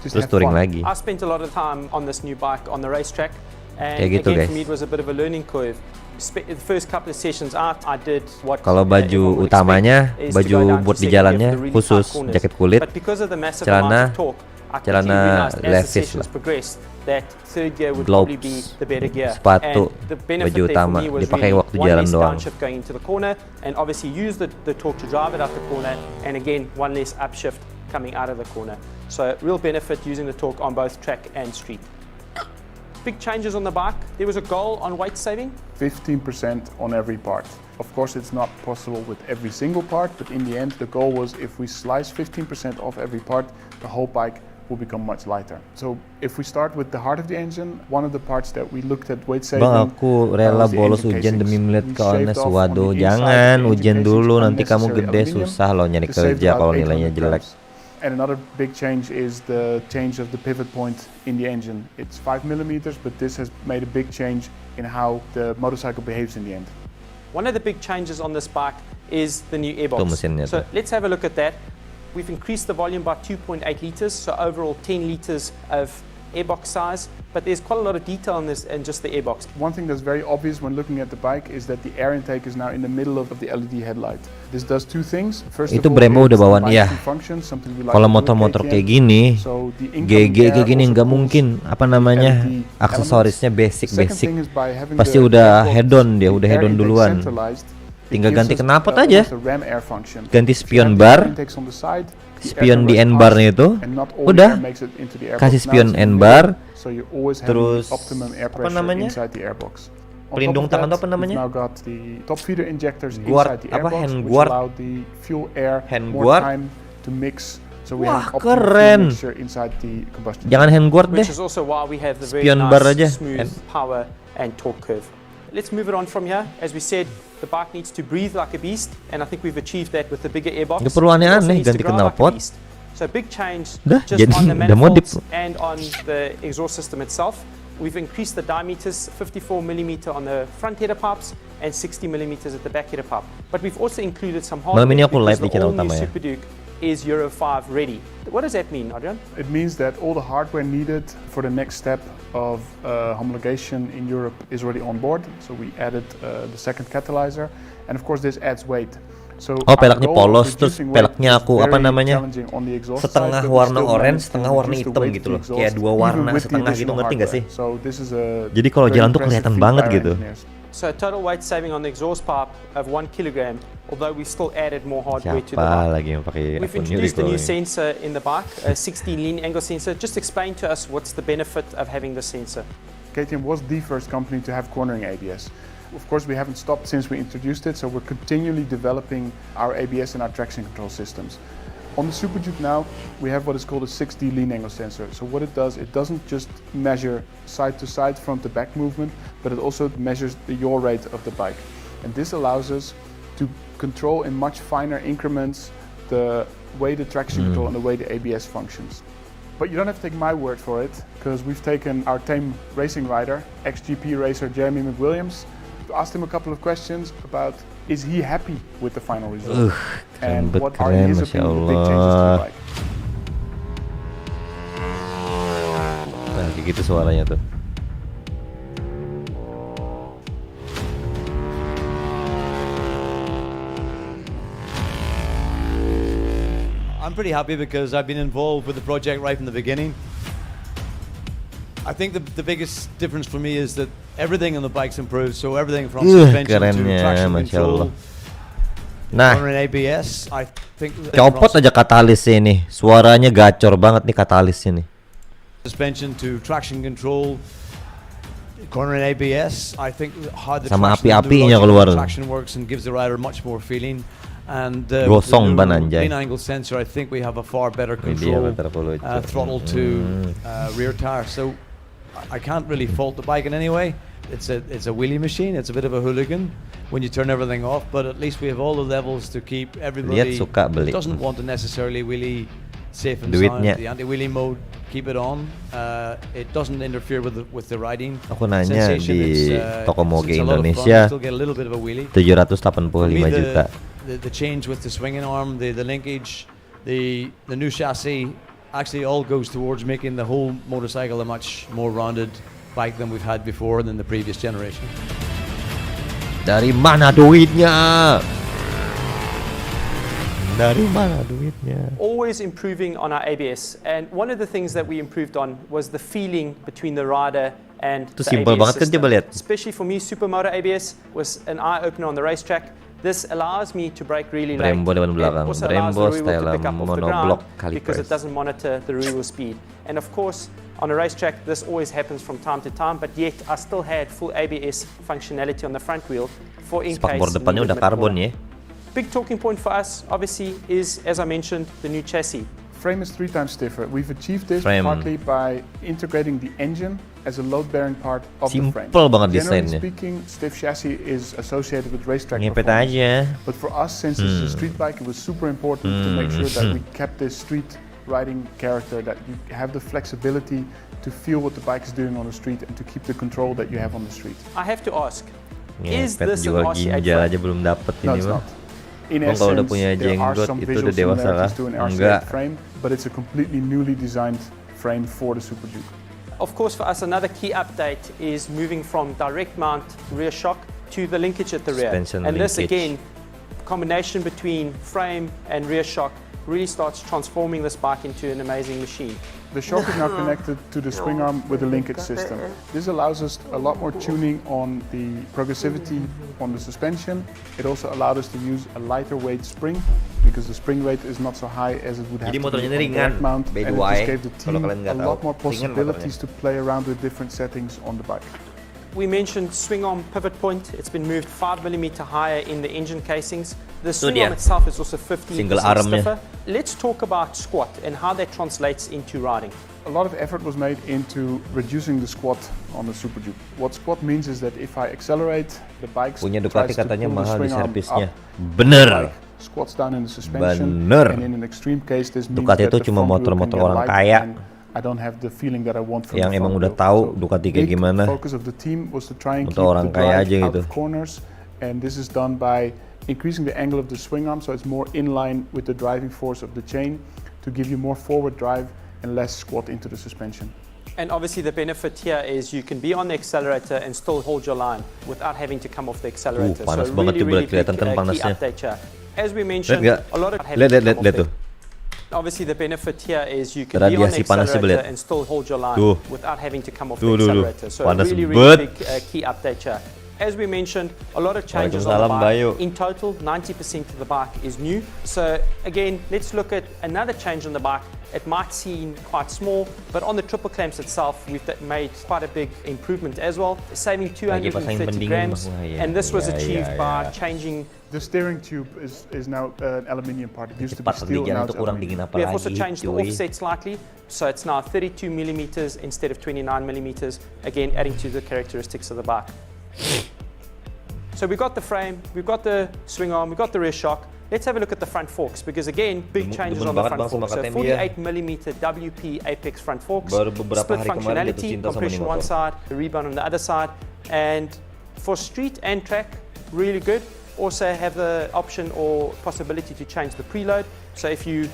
just terus have touring fun. lagi. I spent a lot of time on this new bike on the racetrack, and Kayak gitu, again guys. for me it was a bit of a learning curve. The first couple of sessions out, I did what Kalau baju everyone would utamanya, expect, is to baju go down buat to di second jalannya gear for the really khusus, tight corners. jaket kulit, But because of the massive celana- amount of torque, I quickly celana realized as the levis sessions lah. progressed that third gear would probably be Gloves, the better gear. sepatu, And the benefit baju there for utama, me was dipakai really waktu one jalan less doang. downshift going into the corner, and obviously use the torque to drive it out the corner, and again one less upshift coming out of the corner. So real benefit using the torque on both track and street. Big changes on the bike. There was a goal on weight saving. 15% on every part. Of course, it's not possible with every single part, but in the end, the goal was if we slice 15% off every part, the whole bike will become much lighter. So if we start with the heart of the engine, one of the parts that we looked at weight saving. Bang, aku rela was the bolos engine ujian demi casings. melihat We ke shaved Ones. off on Waduh, the inside jangan of the engine ujian casings dulu, nanti kamu unnecessary gede aluminium. susah loh nyari This saved kerja about kalau 800 nilainya jelek. grams. And another big change is the change of the pivot point in the engine. It's 5 millimeters, but this has made a big change in how the motorcycle behaves in the end. One of the big changes on this bike is the new Tuh airbox. mesinnya So tuh. let's have a look at that. We've increased the volume by 2.8 liters, so overall 10 liters of airbox size, but there's quite a lot of detail in this and just the airbox. One thing that's very obvious when looking at the bike is that the air intake is now in the middle of the LED headlight. This does two things. First Itu of all, Brembo it's udah bawaan, lighting iya. function, something we like Kalau to do with motor-motor KTM. kayak gini, So the incoming GG air kayak gini also nggak cools mungkin apa the namanya LED aksesorisnya elements. The second basic. thing is by having Pasti the udah airbox, head on dia, the udah air head on intake duluan. centralized, it Tinggal gives ganti us, knalpot almost aja. a ram air function. Ganti If you spion have the bar, air intakes on the side, spion di end barnya itu, udah kasih spion end bar, terus apa namanya? Pelindung tangan apa namanya? Guard apa hand guard? Hand guard. Wah keren. Jangan hand guard deh. Spion bar aja. Power and torque curve. Let's move it on from here. As we said, the bike needs to breathe like a beast, and I think we've achieved that with the bigger airbox. Gak perlu aneh-aneh ganti knalpot. So big change Dah, just jadi on the udah modif. manifolds and on the exhaust system itself. We've increased the diameters 54mm on the front header pipes and 60mm at the back header pipe. But we've also included some hardware Malam ini aku because live di the channel all-new utama ya. Super Duke is Euro 5 ready. What does that mean, Adrian? It means that all the hardware needed for the next step of homologation in Europe is already on board. So we added the second catalyzer, and of course this adds weight. So peleknya polos, terus peleknya aku apa namanya? Setengah warna orange, setengah warna hitam gitu loh. Kayak dua warna setengah gitu, ngerti gak sih? Jadi kalau jalan tuh kelihatan banget gitu. So total weight saving on the exhaust pipe of 1 kilogram, although we still added more hardware to the Siapa bike. lagi yang pakai We've akun introduced a Uniqlo new ini? sensor in the bike, a 60 lean angle sensor. Just explain to us what's the benefit of having the sensor. KTM was the first company to have cornering ABS. Of course, we haven't stopped since we introduced it, so we're continually developing our ABS and our traction control systems. On the Super Duke now, we have what is called a 6D lean angle sensor. So what it does, it doesn't just measure side to side, front to back movement, but it also measures the yaw rate of the bike. And this allows us to control in much finer increments the way the traction control and the way the ABS functions. But you don't have to take my word for it, because we've taken our tame racing rider, ex-GP racer Jeremy McWilliams, asked him a couple of questions about is he happy with the final result and what are his opinion the big changes to the bike. Nah, kayak gitu suaranya tuh. I'm pretty happy because I've been involved with the project right from the beginning. I think the biggest difference for me is that everything on the bike's improved. So everything from suspension to traction control, Nah, cornering ABS. I think copot aja katalisnya nih. Suaranya gacor banget nih katalisnya nih. suspension to traction control, cornering ABS. I think how the Sama traction api-apinya neurological keluar. traction works and gives the rider much more feeling. And Gosong ban anjay. lean angle sensor, I think we have a far better Ini dia control bentar aku lucu. throttle to rear tire. So I can't really fault the bike in any way. It's a wheelie machine. It's a bit of a hooligan when you turn everything off, but at least we have all the levels to keep everybody Lihat suka beli. that doesn't want to necessarily wheelie safe and Duitnya. sound. The anti-wheelie mode, keep it on. It doesn't interfere with the riding Aku nanya sensation. di toko moge it's a lot of fun. Indonesia, Still get a little bit of a wheelie. 785 For me, juta. the change with the swinging arm, the linkage, the new chassis actually all goes towards making the whole motorcycle a much more rounded bike than we've had before than the previous generation. Dari mana duitnya? Dari mana duitnya? Always improving on our ABS, and one of the things that we improved on was the feeling between the rider and Itu the simple ABS banget kan, system. coba lihat. Especially for me, Supermoto ABS was an eye-opener on the racetrack. This allows me to brake really late. Brembo depan belakang, It also Brembo allows the rear wheel to style pick up off the monoblock ground because it calipers. doesn't monitor the rear wheel speed. And of course, on a racetrack, this always happens from time to time, but yet I still had full ABS functionality on the front wheel for in case Spakbor depannya needed udah karbon mid-corner. ya. Big talking point for us, obviously, is, as I mentioned, the new chassis. Frame is 3 times stiffer. We've achieved this Frame. partly by integrating the engine as a load-bearing part of the frame. Simple banget Generally desainnya. speaking, stiff chassis is associated with racetrack Ngepet performance. aja. But for us, since it's a street bike, it was super important to make sure that we kept this street riding character, that you have the flexibility to feel what the bike is doing on the street and to keep the control that you have on the street. I have to ask, is Ngepet this an jual RC8 ginjal frame? aja belum dapet No, ini it's mah. not. In Bang, kalau udah essence, punya there are jenggot, some itu visual udah dewasa similarities kah? to an RC8 Enggak. frame, but it's a completely newly designed frame for the Super Duke. Of course, for us, another key update is moving from direct mount rear shock to the linkage at the rear. Suspension And this, linkage. again, combination between frame and rear shock really starts transforming this bike into an amazing machine. The shock is now connected to the spring arm with a linkage system. This allows us a lot more tuning on the progressivity on the suspension. It also allowed us to use a lighter weight spring because the spring rate is not so high as it would have Jadi to be motornya on ini a direct ringan, mount, by and the it just way, gave the kalau team kalian a nggak lot tahu, more ringan possibilities motornya. to play around with different settings on the bike. We mentioned swing arm pivot point. It's been moved 5mm higher in the engine casings. The swing dia. arm itself is also 15% Single armnya. stiffer. Let's talk about squat and how that translates into riding. A lot of effort was made into reducing the squat on the Super Duke. What squat means is that if I accelerate, the bike Punya tries Ducati to katanya pull the mahal di swing arm servisnya. up, Bener. bike squats down in the suspension, Bener. and in an extreme case this means Ducati that itu the cuma front wheel can motor-motor get orang light kaya. and I don't have the feeling that I want from Yang the emang front udah wheel. tahu So Ducati kayak big gimana. focus of the team was to try and Untuk keep orang the kaya drive aja out gitu. of corners, and this is done by increasing the angle of the swing arm so it's more in line with the driving force of the chain to give you more forward drive and less squat into the suspension. And obviously the benefit here is you can be on the accelerator and still hold your line without having to come off the accelerator. Panas So banget tuh, really Brad. Kelihatan kan key panasnya. update here. As we Lihat mentioned, nggak? a lot of having to come off Lihat the- tuh. Obviously the benefit here is you can be on the Radiasi panasnya, accelerator Bled. and still hold your line Tuh. without having to come off Tuh, the tuh, tuh. accelerator. So Panas really bet. big key update here. As we mentioned, a lot of changes on the Waalaikumsalam, bike. Bayu. In total, 90% of the bike is new. So again, let's look at another change on the bike. It might seem quite small, but on the triple clamps itself, we've made quite a big improvement as well, saving Lagi pasangin 230 pendingin, grams. Wah, ya, And this was ya, achieved ya, by ya. changing. The steering tube is now an aluminium part. It used to be Cepat steel, perligian now itu it's kurang aluminium. dingin apa We have lagi, also changed the cuy. offset slightly, so it's now 32 millimeters instead of 29 millimeters, again adding to the characteristics of the bike. So we've got the frame, we've got the swing arm, we've got the rear shock. Let's have a look at the front forks, because again, big changes on the banget front bang sama forks. So KTM dia. 48 millimeter WP Apex front forks, Baru beberapa split hari kemarin jatuh functionality, cinta sama compression nih one motor. side, the rebound on the other side, and for street and track, really good. Also have the option or possibility to change the preload. So if you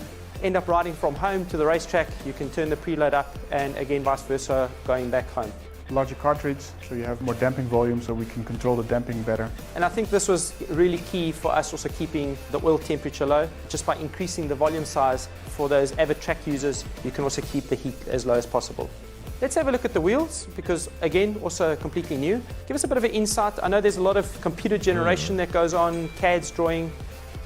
end up riding from home to the racetrack, you can turn the preload up, and again vice versa going back home. Larger cartridge, so you have more damping volume, so we can control the damping better. And I think this was really key for us, also keeping the oil temperature low. Just by increasing the volume size for those avid track users, you can also keep the heat as low as possible. Let's have a look at the wheels, because again, also completely new. Give us a bit of an insight. I know there's a lot of computer generation that goes on, CAD's drawing.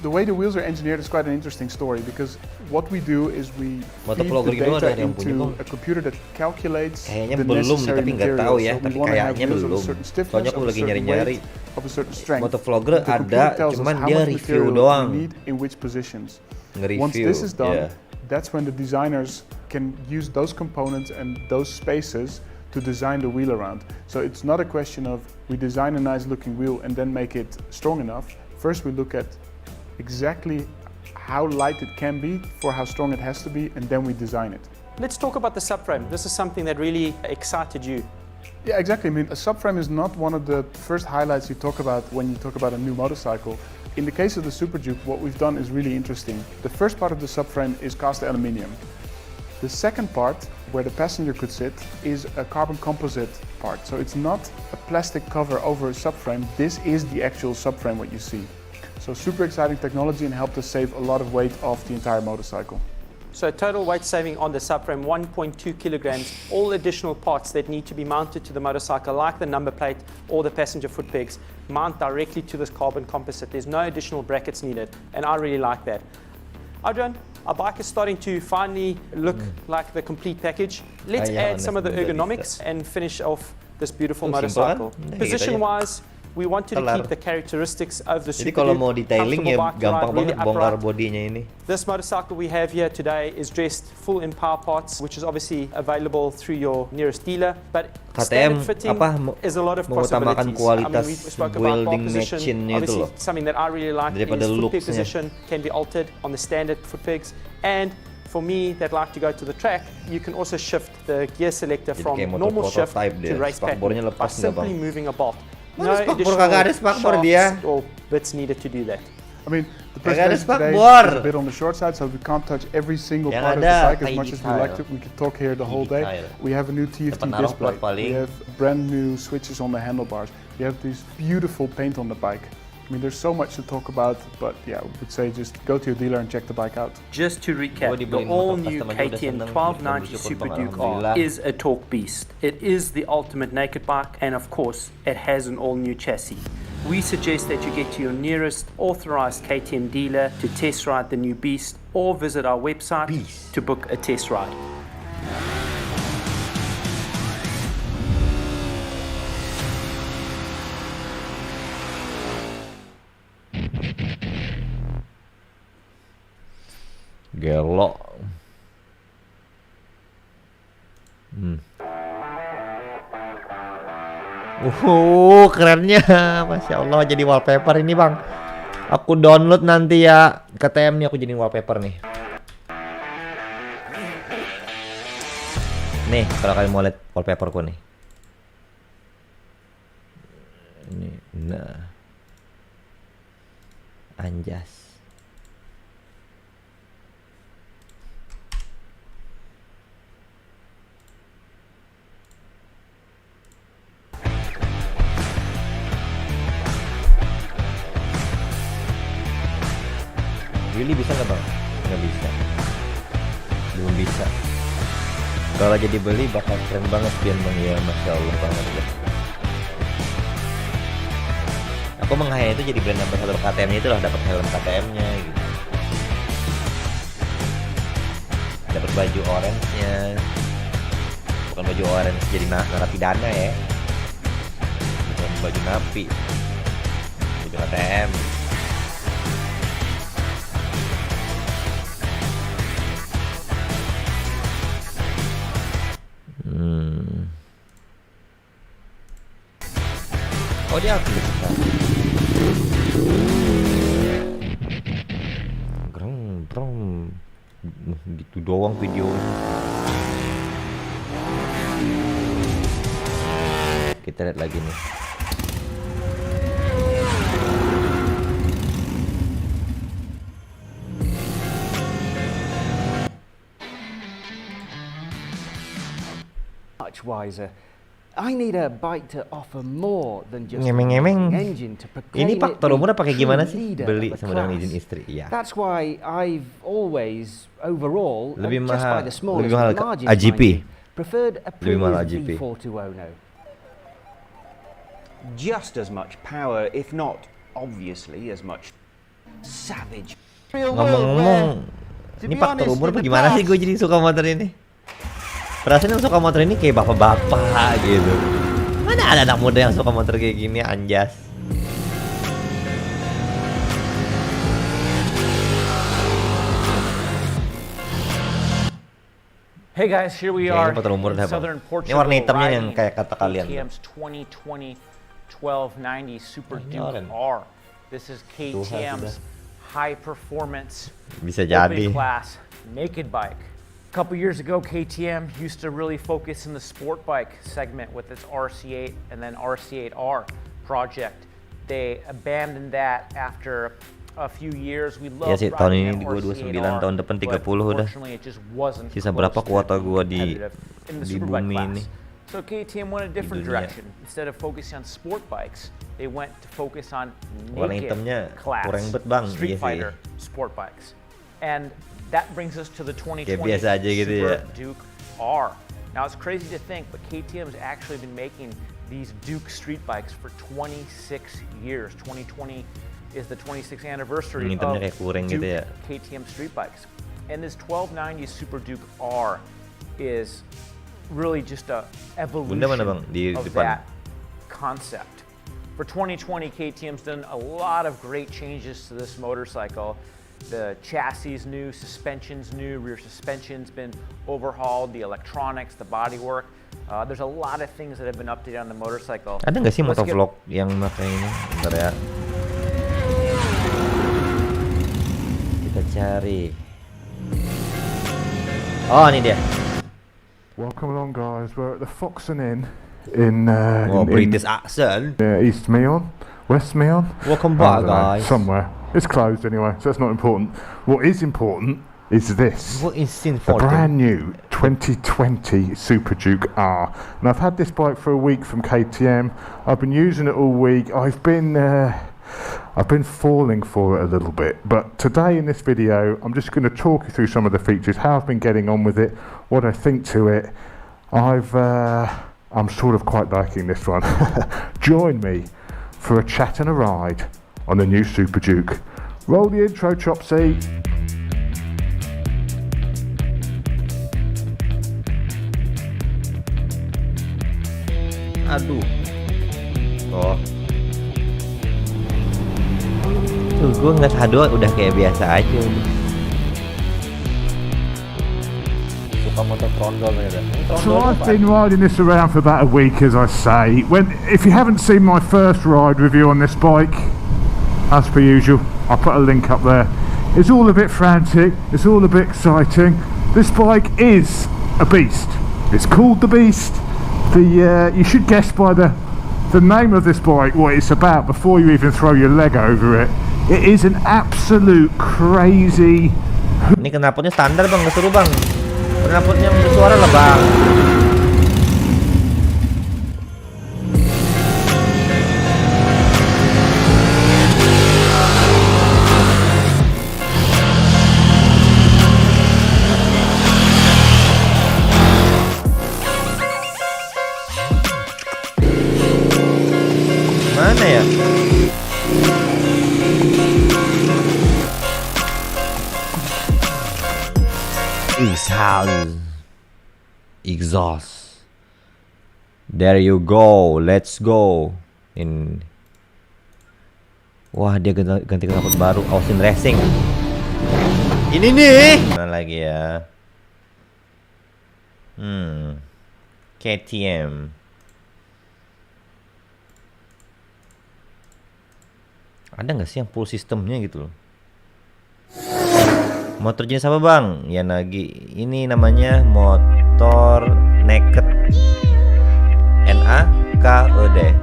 The way the wheels are engineered is quite an interesting story, because what we do is we Motor feed vlogger the gitu ada data yang punya, into Bang. a computer that calculates Kayaknya the belum, necessary tapi nggak materials. tahu ya, So we tapi want to have kayaknya wheels of a belum. certain stiffness, Soalnya aku of a lagi certain nyari-nyari. weight, of a certain strength. Motovlogger The computer ada, tells us cuman how dia much review material doang. we need in which positions. Nge-review, Once this is done, yeah. that's when the designers can use those components and those spaces to design the wheel around. So it's not a question of we design a nice looking wheel and then make it strong enough. First we look at exactly how light it can be for how strong it has to be, and then we design it. Let's talk about the subframe. This is something that really excited you. Yeah, exactly. I mean, a subframe is not one of the first highlights you talk about when you talk about a new motorcycle. In the case of the Super Duke, what we've done is really interesting. The first part of the subframe is cast aluminium. The second part, where the passenger could sit, is a carbon composite part. So it's not a plastic cover over a subframe. This is the actual subframe, what you see. So super exciting technology, and helped us save a lot of weight off the entire motorcycle. So total weight saving on the subframe, 1.2 kilograms. All additional parts that need to be mounted to the motorcycle, like the number plate or the passenger foot pegs, mount directly to this carbon composite. There's no additional brackets needed, and I really like that. Adrian, our bike is starting to finally look like the complete package. Let's add some of the ergonomics and finish off this beautiful motorcycle. Position-wise, we wanted to keep the characteristics of the Jadi Super kalau Duke, mau detailing ya comfortable bike to gampang ride, really banget bongkar upright. bodinya ini. This motorcycle we have here today is dressed full in power parts, which is obviously available through your nearest dealer. But standard KTM fitting apa is a lot of mengutamakan possibilities. kualitas we spoke about bar welding position. machine-nya itu Obviously, loh. something that I really like Daripada is foot peg looks-nya. position can be altered on the standard foot pegs. And for me that like to go to the track, you can also shift the gear selector Jadi from kayak motor normal shift prototype to dia. race Spakbornya pattern by lepas nggak, simply Bang? moving a bolt. Mana spakbor? Kagak ada spakbor dia. or bits needed to do that. I mean, the Kagak ada presentation today spakbor. is a bit on the short side, so we can't touch every single Yang part of ada the bike as kayak much as we detail. like to. We could talk here the whole day. Detail. We have a new TFT naruh display. plat paling. We have brand new switches on the handlebars. We have this beautiful paint on the bike. I mean, there's so much to talk about, but yeah, I would say just go to your dealer and check the bike out. Just to recap, the all-new KTM 1290 Super Duke R is a torque beast. It is the ultimate naked bike, and of course, it has an all-new chassis. we suggest that you get to your nearest authorized KTM dealer to test ride the new Beast or visit our website to book a test ride. Gelo. Kerennya, Masya Allah, jadi wallpaper ini bang. Aku download nanti ya KTM nih, aku jadi wallpaper nih. Nih, kalau kalian mau lihat wallpaperku nih. Ini, nah, anjas. Willy bisa nggak bang? Nggak bisa, belum bisa. Kalau jadi beli bakal keren banget Pian bang ya, Masya Allah banget ya. Aku menghayal itu jadi brand ambassador KTM-nya itu lah, dapat helm KTM-nya gitu, dapat baju orange-nya, bukan baju orange jadi narapidana ya, bukan baju napi, baju KTM. Oh dia aktif kan? Greng, gitu doang videonya. Kita lihat lagi nih. Much wiser. I need a bike to offer more than just Ngemeng-ngemeng. an engine to proclaim Ini it faktor the umurnya pakai gimana true sih? leader Beli of the sama dengan class. izin istri, iya. That's why I've always, overall, Lebih just mahal- by the smallest lebih mahal of margins, AGP. mind you, preferred a Lebih mahal previous AGP. V420. Just as much power, if not obviously as much savage. Ngomong-ngomong, ini faktor umur apa gimana sih gue jadi suka motor ini? Perasaan yang suka motor ini kayak bapak-bapak gitu. Mana ada anak muda yang suka motor kayak gini, anjas. Hey guys, here we Kayaknya are motor umur in dah, Bang. southern Ini Portugal, warna hitamnya yang riding kayak kata kalian. KTM's 2020 1290 Super Ini Duke oren. R. This is Tuhan KTM's sudah. high performance Bisa jadi. open class naked bike. A couple years ago, KTM used to really focus in the sport bike segment with its RC8 and then RC8R project. They abandoned that after a few years. We love Ya sih, tahun riding ini that gua 29, RC8R, tahun depan but 30 udah. unfortunately it just wasn't Sisa close berapa to kuota being gua di competitive in the di superbike bumi class. ini. So KTM went a different dunia. direction. Instead of focusing on sport bikes, they went to focus on Warna naked hitamnya class kurang bet, Bang. Street Iya sih. Fighter sport bikes. And that brings us to the 2020 biasa aja gitu Super ya. Duke R. Now it's crazy to think, but KTM's actually been making these Duke street bikes for 26 years. 2020 is the 26th anniversary of Hitamnya kayak kuring Duke gitu ya. KTM street bikes. And this 1290 Super Duke R is really just a evolution Bunda mana, Bang? Di of depan. that concept. For 2020, KTM's done a lot of great changes to this motorcycle. The chassis is new, suspension's new, rear suspension's been overhauled, the electronics, the bodywork. There's a lot of things that have been updated on the motorcycle. Ada nggak sih Let's get- motovlog yang pakai ini? Bentar ya. Kita cari. Oh, ini dia. Welcome along, guys. We're at the Fox and Inn in Oh, British accent. East Meon, West Meon. Welcome I back, don't know, guys. somewhere. It's closed anyway, so that's not important. What is important is this. What is The important? brand new 2020 Super Duke R. And I've had this bike for a week from KTM. I've been using it all week. I've been falling for it a little bit. But today in this video, I'm just going to talk you through some of the features, how I've been getting on with it, what I think to it. I'm sort of quite liking this one. Join me for a chat and a ride on the new Super Duke. Roll the intro, Chopsy. Aduh. Oh. Tuh, gue ngeliat H2 udah kayak biasa aja. Suka motor trondol ya. So I've been riding this around for about a week, as I say. If you haven't seen my first ride review on this bike, as per usual, I'll put a link up there. It's all a bit frantic, it's all a bit exciting. This bike is a beast. It's called the Beast. You should guess by the name of this bike what it's about before you even throw your leg over it. It is an absolute crazy. Ini knalpotnya standar bang, gak seru bang. Knalpotnya bersuara lah bang. Mana ya? Exhaust. There you go. Let's go. Wah, dia ganti knalpot baru. Austin Racing. Ini nih. Mana lagi ya? KTM. Ada nggak sih yang full sistemnya gitu loh? Motor jenis apa bang? Ya Nagi. Ini namanya motor naked. NAKED.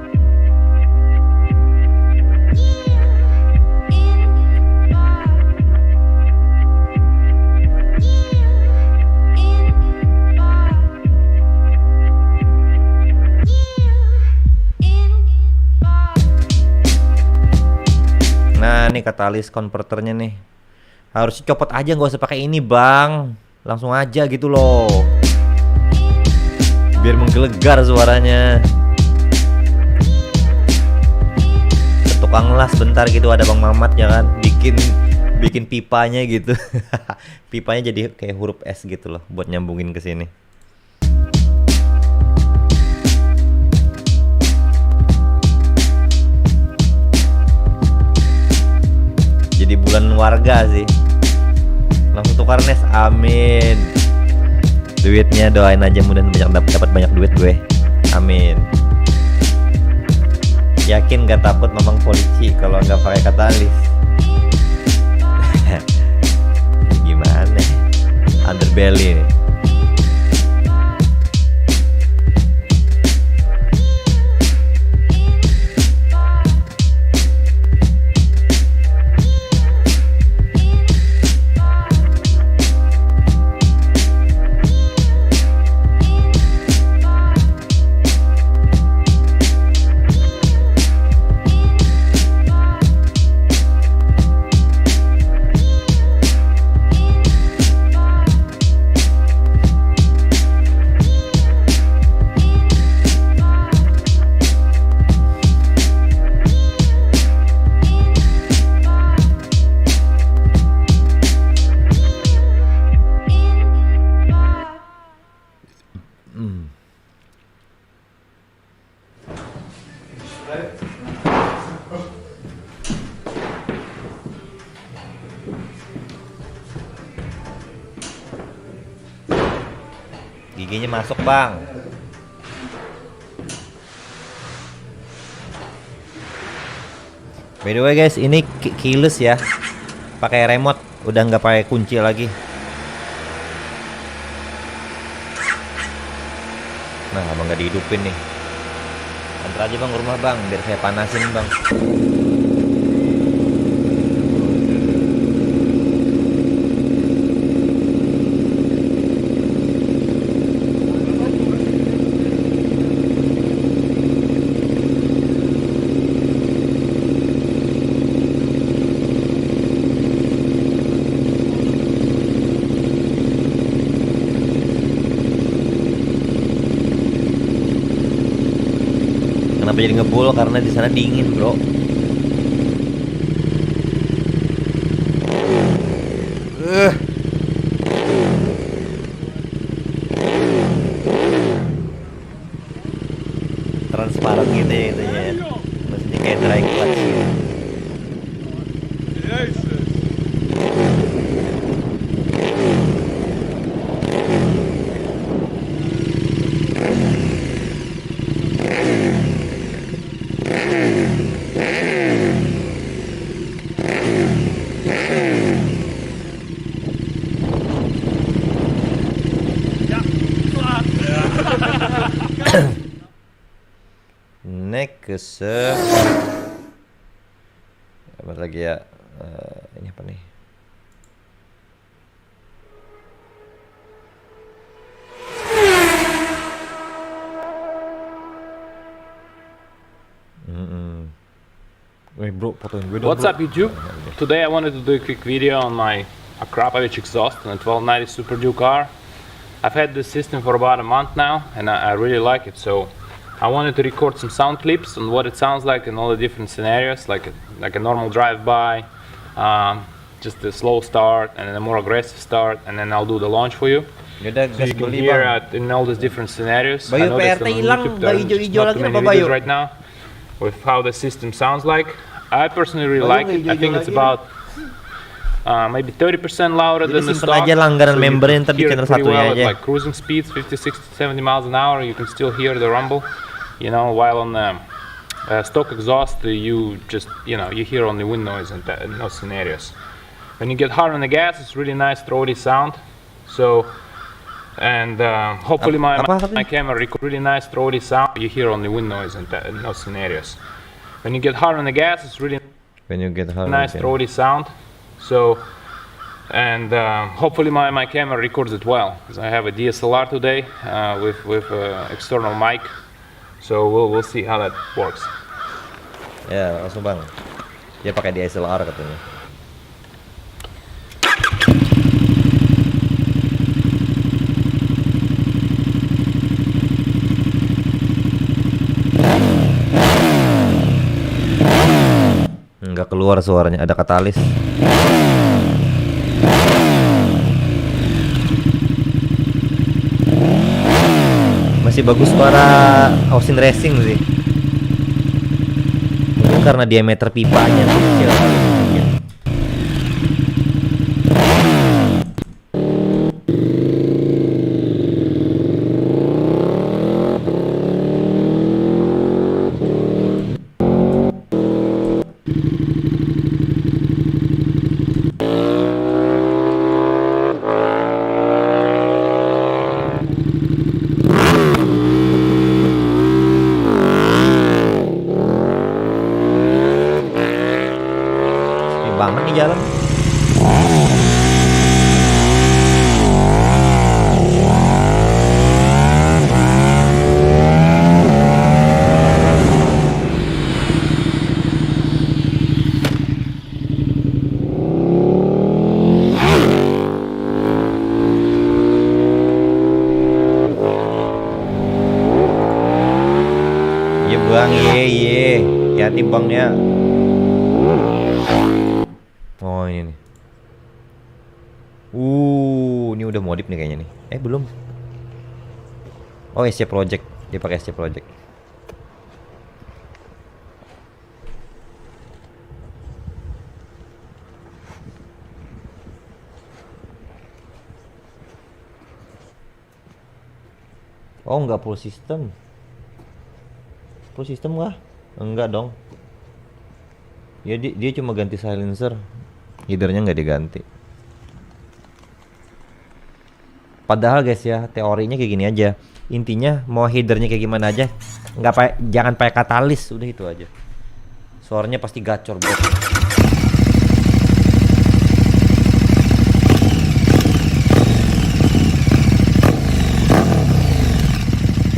Nah, ini katalis konverternya nih. Harus copot aja, nggak usah pakai ini bang. Langsung aja gitu loh. Biar menggelegar suaranya. Ke tukang las bentar gitu ada Bang Mamat ya kan. Bikin pipanya gitu. Pipanya jadi kayak huruf S gitu loh. Buat nyambungin ke sini. Jadi bulan warga sih. Langsung tukar nes, amin. Duitnya doain aja mudah-mudahan dapat banyak duit gue, amin. Yakin gak takut mamang polisi kalau nggak pakai katalis? Gimana? Underbelly nih. Giginya masuk bang. By the way guys, ini keyless ya, pakai remote, udah nggak pakai kunci lagi. Nah abang nggak dihidupin nih. Antar aja bang ke rumah bang, biar saya panasin bang. Kenapa jadi ngebul? Karena di sana dingin, bro. Transparan gitu ya itunya ya. Maksudnya kayak dry clutch gitu. Next apa lagi ya? Ini apa nih? Wait, bro, fotoin gue dong. What's up YouTube? Today I wanted to do a quick video on my Akrapovic exhaust on a 1290 Super Duke car. I've had this system for about a month now and I really like it, so I wanted to record some sound clips on what it sounds like in all the different scenarios, like a normal drive-by, just a slow start and then a more aggressive start, and then I'll do the launch for you. So you can hear in all these different scenarios. I noticed on YouTube there are not too many videos right now with how the system sounds like. I personally really like it. I think it's about maybe 30% louder than the stock. Aja langganan So member yang you tadi hear channel it pretty satunya well aja. at like cruising speeds, 50, 60, 70 miles an hour. You can still hear the rumble, you know, while on the stock exhaust, you just, you know, you hear only wind noise in those scenarios. When you get hard on the gas, it's really nice throaty sound. So, and hopefully my camera records really nice throaty sound. You hear only wind noise in those scenarios. When you get hard on the gas, it's really nice throaty sound. So, and hopefully my camera records it well, because I have a DSLR today with external mic. So we'll see how that works. Ya, langsung bang. Dia pakai DSLR katanya. Nggak keluar suaranya, ada katalis. Masih bagus suara Austin Racing sih. Mungkin karena diameter pipanya tuh kecil kali mungkin. Banget nih jalan. Iya bang, iya, hati-hati bang ya. Oh ini nih. Ini udah modif nih kayaknya nih. Belum. Oh SC Project, dia pakai SC Project. Oh nggak full system. Full system nggak? Enggak dong. Ya dia cuma ganti silencer. Headernya nggak diganti. Padahal guys ya, teorinya kayak gini aja. Intinya mau headernya kayak gimana aja, jangan pakai katalis, udah itu aja. Suaranya pasti gacor bro.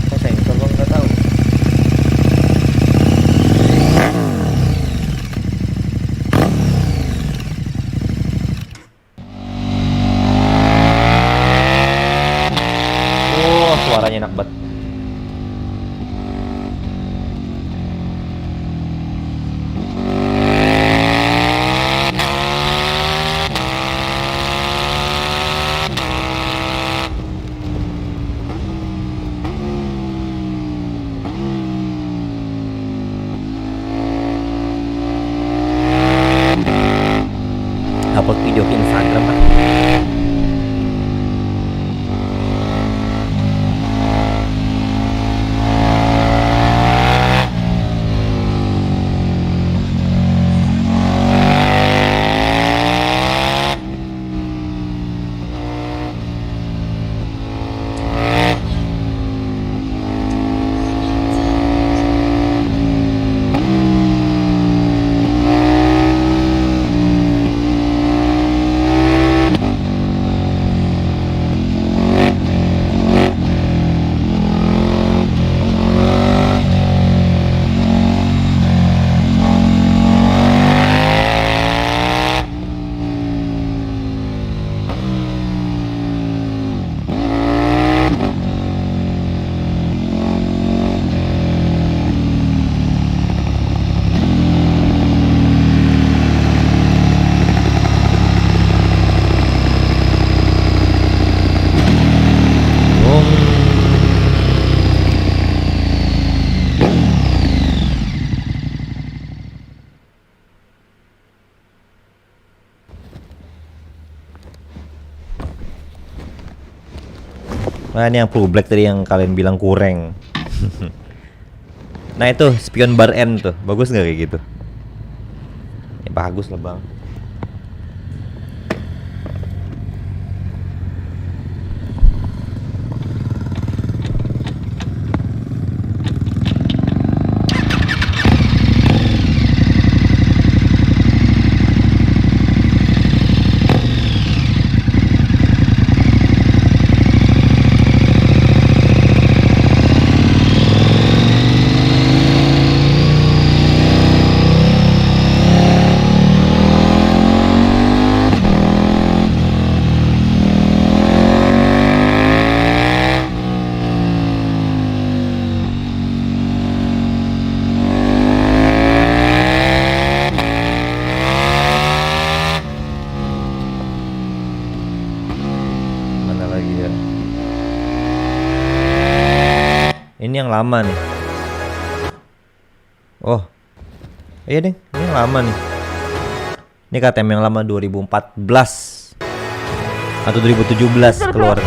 Kok sensor gua nggak tahu. Suaranya enak banget. upload video ke Instagram kan. Nah ini yang full black tadi yang kalian bilang kurang. Nah itu spion bar end tuh, bagus nggak kayak gitu? Ya bagus lah bang. Ini yang lama nih. Oh iya deh, ini yang lama nih. Ini KTM yang lama 2014 atau 2017 keluar.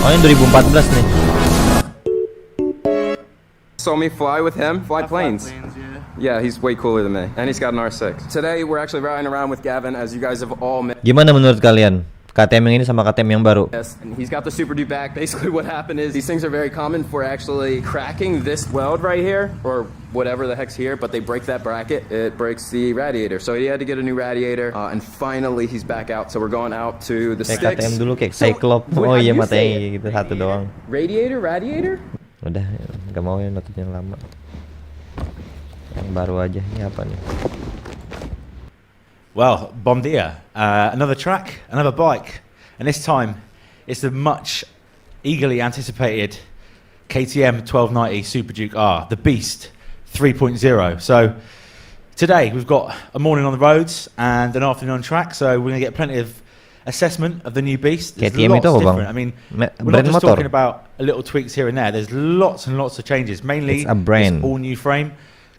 Oh ini 2014 nih. Saw me fly with him, fly planes. Yeah, he's way cooler than me, and he's got an R6. Today we're actually riding around with Gavin, as you guys have all met. Gimana menurut kalian KTM yang ini sama KTM yang baru? Yes, and he's got the Super Duke back. Basically what happened is these things are very common for actually cracking this weld right here, or whatever the heck's here, but they break that bracket, it breaks the radiator. So he had to get a new radiator, and finally he's back out. So we're going out to the sticks. KTM dulu kayak Cyclop. Oh iya matanya gitu satu doang. Radiator? Udah, nggak mau ya nutut yang lama. Yang baru aja, ini apa nih? Well, bom dia. Another track, another bike. And this time, it's the much eagerly anticipated KTM 1290 Super Duke R, the Beast 3.0. So, today we've got a morning on the roads and an afternoon on track, so we're going to get plenty of assessment of the new Beast. There's KTM lots itu apa bang? different. I mean, we're not just talking about little tweaks here and there. There's lots and lots of changes. Mainly, it's a brand. All new frame,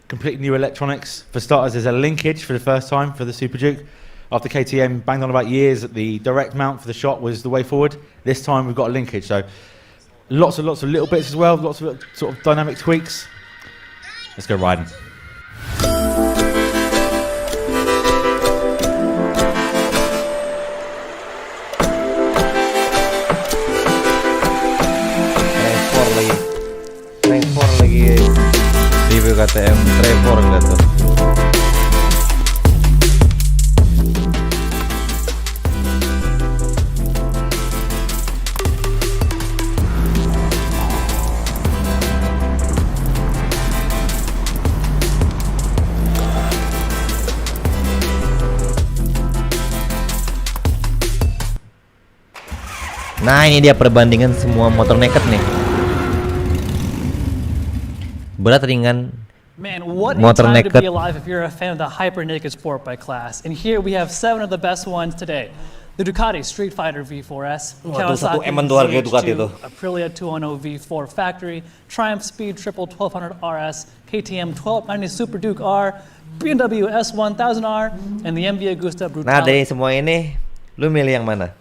completely new electronics. For starters, there's a linkage for the first time for the Super Duke. After KTM banged on about years that the direct mount for the shot was the way forward, this time we've got a linkage. So lots and lots of little bits as well, lots of sort of dynamic tweaks. Let's go riding. Transport lagi review KTM Trevor enggak tuh. Nah ini dia perbandingan semua motor naked nih. Berat ringan. Man, what a motor time naked. to be alive if you're a fan of the hyper naked sport bike class. And here we have 7 of the best ones today. the Ducati Street Fighter V4S, Wah, tuh satu Kawasaki eman tuh harga Ducati ZH2, tuh. Aprilia 210 V4 Factory, Triumph Speed Triple 1200 RS, KTM 1290 Super Duke R, BMW S1000R, and the MV Agusta Brutale. Nah, dari semua ini, lu milih yang mana?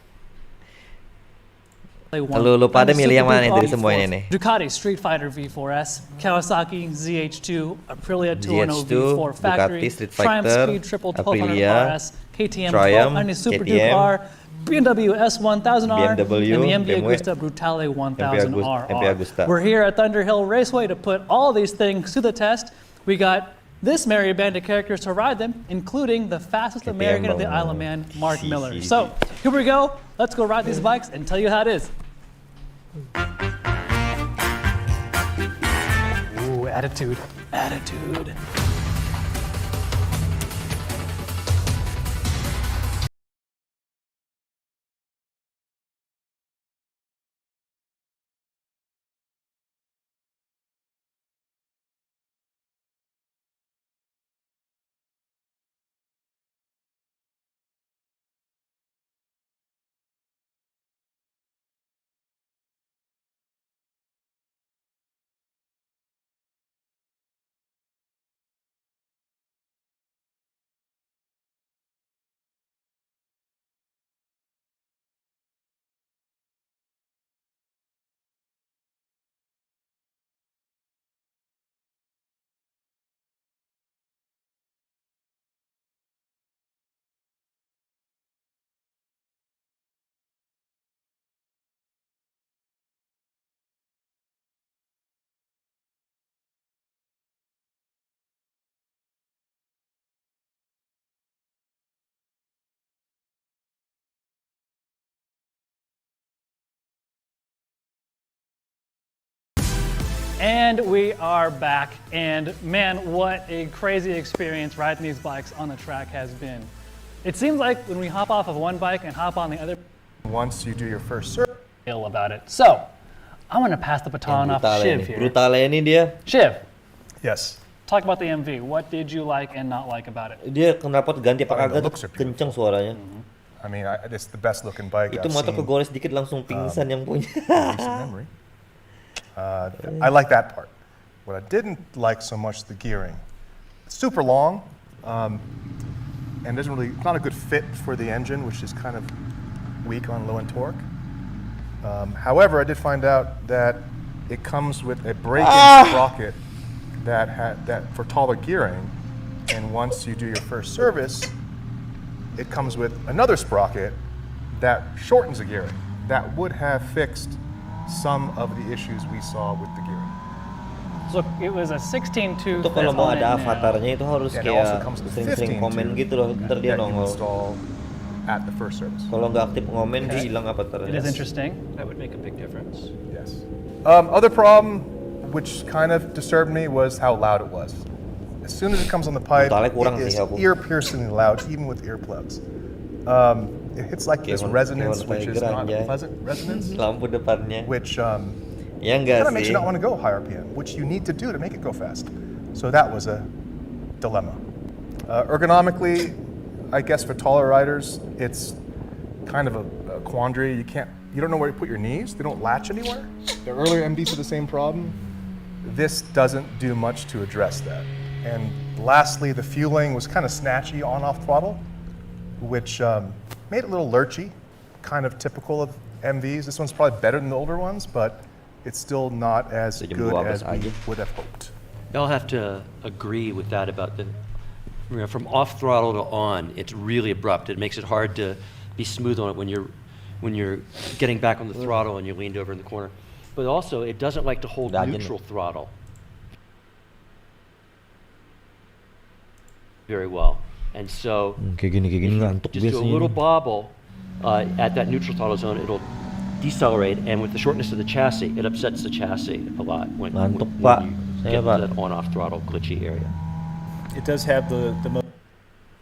Lu pada milih yang mana nih dari semuanya nih? Ducati Street Fighter V4S, Kawasaki ZH2, Aprilia 210 ZH2, V4 Factory, Ducati Street Triumph Fighter, Speed Triple 1200 Aprilia, RS, KTM Triumph, 1290 Super KTM, Duke R, BMW S1000R, BMW, and the MV BMW, Agusta Brutale MV 1000RR. Agusta. We're here at Thunderhill Raceway to put all these things to the test. We got this merry band of characters to ride them, including the fastest American of the Isle of Man, Mark Miller. So here we go. Let's go ride these bikes and tell you how it is. Ooh, attitude, attitude. And we are back, and man, what a crazy experience riding these bikes on the track has been. It seems like when we hop off of one bike and hop on the other, once you do your first serve, ill about it. So, I want to pass the baton off to Shiv here. Brutale ini dia. Shiv. Yes. Talk about the MV. What did you like and not like about it? Dia kenapa ganti apa kagak tuh kenceng suaranya. I mean, it's the best looking bike Itu I've motor seen. kegores dikit langsung pingsan yang punya. Recent memory. I like that part. What I didn't like so much the gearing. It's super long, and doesn't really not a good fit for the engine, which is kind of weak on low end torque. However, I did find out that it comes with a brake-in sprocket that for taller gearing, and once you do your first service, it comes with another sprocket that shortens the gearing. That would have fixed some of the issues we saw with the gearing. So it was a 16-tooth. Itu kalau mau ada avatarnya itu harus kayak sering-sering komen gitu loh, ntar dia nongol. At the first service. Kalau nggak aktif ngomen, dia hilang avatarnya. It is interesting. That would make a big difference. Yes. Other problem, which kind of disturbed me, was how loud it was. As soon as it comes on the pipe, it is ear-piercingly loud, even with earplugs. It hits like this resonance, which is not a pleasant resonance. Lampu depannya. Which ya enggak kind of makes you sih. not want to go high RPM, which you need to do to make it go fast. So that was a dilemma. Ergonomically, I guess for taller riders, it's kind of a quandary. You don't know where to put your knees. They don't latch anywhere. The earlier MDs had the same problem. This doesn't do much to address that. And lastly, the fueling was kind of snatchy on-off throttle, which made it a little lurchy, kind of typical of MVs. This one's probably better than the older ones, but it's still not as good as we would have hoped. I'll have to agree with that about from off throttle to on, it's really abrupt. It makes it hard to be smooth on it when you're getting back on the throttle and you're leaned over in the corner. But also, it doesn't like to hold neutral throttle very well. And so, kayak gini ngantuk just do a biasanya. little bobble at that neutral throttle zone, it'll decelerate, and with the shortness of the chassis, it upsets the chassis a lot when you get into that on-off throttle glitchy area. It does have the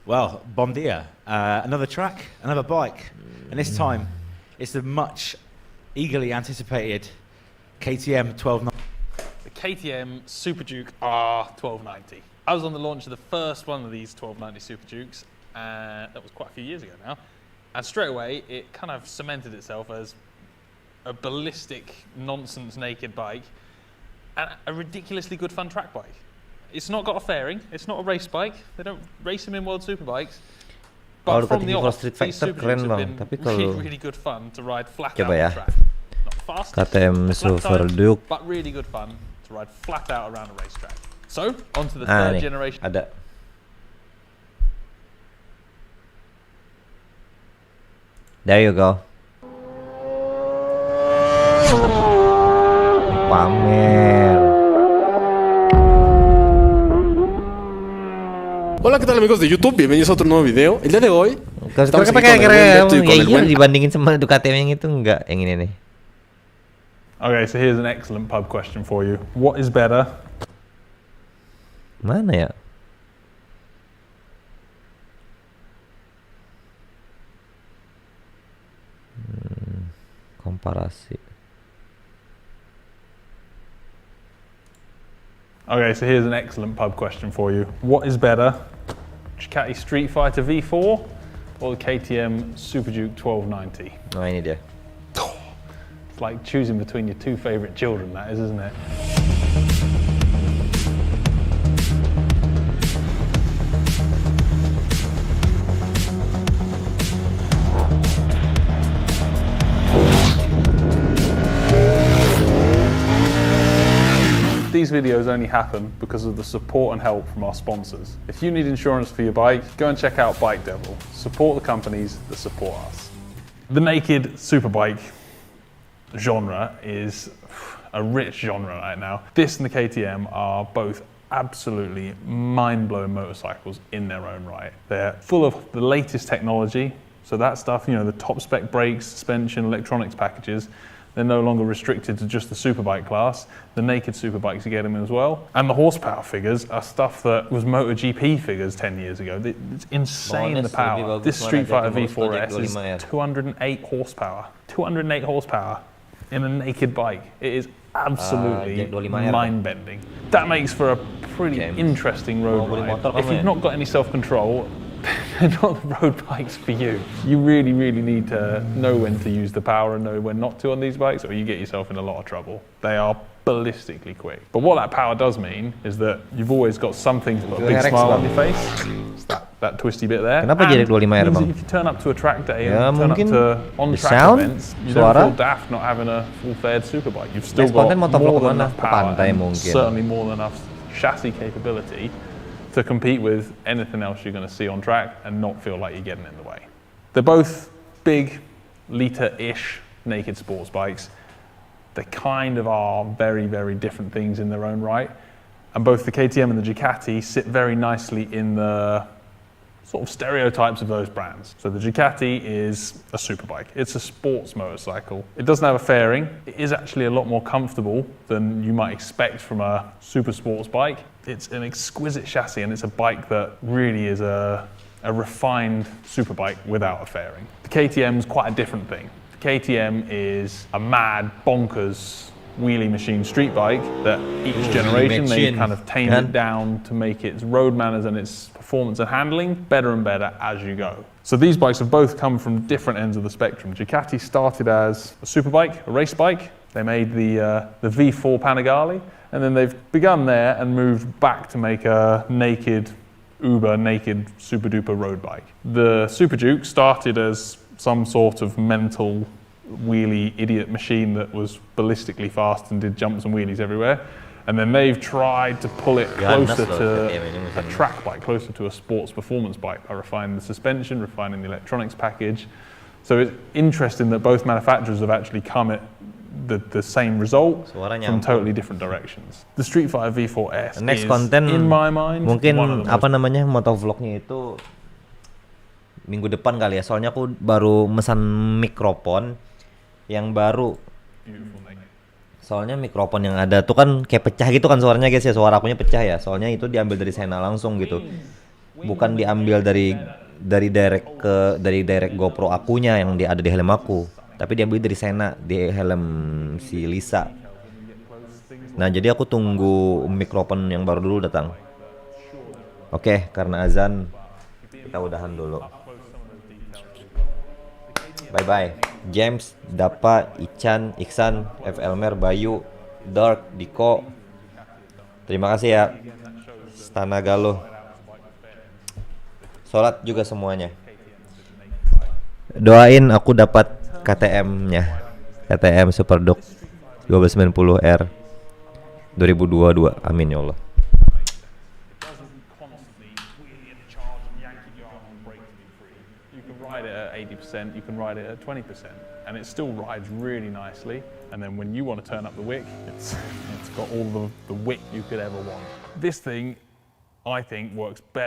well, bon dia. Another track, another bike, and this time it's the much eagerly anticipated KTM 1290. The KTM Super Duke R1290. I was on the launch of the first one of these 1290 Super Dukes, that was quite a few years ago now, And straight away, it kind of cemented itself as a ballistic nonsense naked bike and a ridiculously good fun track bike. It's not got a fairing, it's not a race bike, they don't race them in World Superbikes. But from the off, these Superbikes have been really good fun to ride flat out on the track. Not fast, KTM Super Duke, but really good fun to ride flat out around a racetrack. So, onto the third generation. Ada. There you go. Pamer. Hola, ¿qué tal amigos de YouTube? Bienvenidos a otro nuevo video. El día de hoy Kalau pakai keren, dibandingin sama KTM yang itu enggak, yang ini nih. Okay, so here's an excellent pub question for you. What is better? Mana ya? Komparasi. Okay, so here's an excellent pub question for you. What is better, Ducati Street Fighter V4 or the KTM Super Duke 1290? Oh, ini dia. It's like choosing between your two favorite children, that is, isn't it? These videos only happen because of the support and help from our sponsors. If you need insurance for your bike, go and check out Bike Devil. Support the companies that support us. The naked superbike genre is a rich genre right now. This and the KTM are both absolutely mind-blowing motorcycles in their own right. They're full of the latest technology, so that stuff, you know, the top spec brakes, suspension, electronics packages, they're no longer restricted to just the superbike class. The naked superbikes, you get them as well. And the horsepower figures are stuff that was MotoGP figures 10 years ago. It's insane, the power. This Street Fighter V4S is 208 horsepower. 208 horsepower in a naked bike. It is absolutely mind-bending. That makes for a pretty interesting road ride. If you've not got any self-control, they're not the road bikes for you. You really, really need to know when to use the power and know when not to on these bikes, or you get yourself in a lot of trouble. They are ballistically quick. But what that power does mean is that you've always got something to put a big smile on your face. It's that twisty bit there. Kenapa jadi 25 ya, Bang? If you turn up to a track day and turn up to on-track events, you don't feel daft not having a full-faired superbike. You've still got more than enough power, and certainly more than enough chassis capability to compete with anything else you're going to see on track and not feel like you're getting in the way. They're both big, litre-ish naked sports bikes. They kind of are very, very different things in their own right. And both the KTM and the Ducati sit very nicely in the sort of stereotypes of those brands. So the Ducati is a superbike. It's a sports motorcycle. It doesn't have a fairing. It is actually a lot more comfortable than you might expect from a super sports bike. It's an exquisite chassis, and it's a bike that really is a refined superbike without a fairing. The KTM's quite a different thing. The KTM is a mad, bonkers wheelie machine street bike that each generation they've kind of tamed it down to make its road manners and its performance and handling better and better as you go. So these bikes have both come from different ends of the spectrum. Ducati started as a superbike, a race bike. They made the V4 Panigale, and then they've begun there and moved back to make a naked, naked super duper road bike. The Super Duke started as some sort of mental wheelie idiot machine that was ballistically fast and did jumps and wheelies everywhere. And then they've tried to pull it closer to a track bike, closer to a sports performance bike by refining the suspension, refining the electronics package. So it's interesting that both manufacturers have actually come at the same result from totally different directions. The Street Fighter V4S next is, content, in my mind, mungkin one of the apa namanya motovlognya itu minggu depan kali ya. Soalnya aku baru mesan mikrofon yang baru. Soalnya mikrofon yang ada tuh kan kayak pecah gitu kan suaranya guys ya, suara akunya pecah ya. Soalnya itu diambil dari Sena langsung gitu. Bukan diambil dari direct GoPro akunya yang ada di helm aku, tapi diambil dari Sena di helm si Lisa. Nah, jadi aku tunggu mikrofon yang baru dulu datang. Oke, karena azan kita udahan dulu. Bye bye. James, Dapa, Ican, Iksan, F. Elmer, Bayu, Dark, Diko. Terima kasih ya. Stana Galuh. Sholat juga semuanya. Doain aku dapat KTM-nya. KTM Superdog 1290R 2022. Amin ya Allah. You can ride it at 80%, you can ride it at 20%, and it still rides really nicely. And then when you want to turn up the wick, it's got all the wick you could ever want. This thing, I think, works better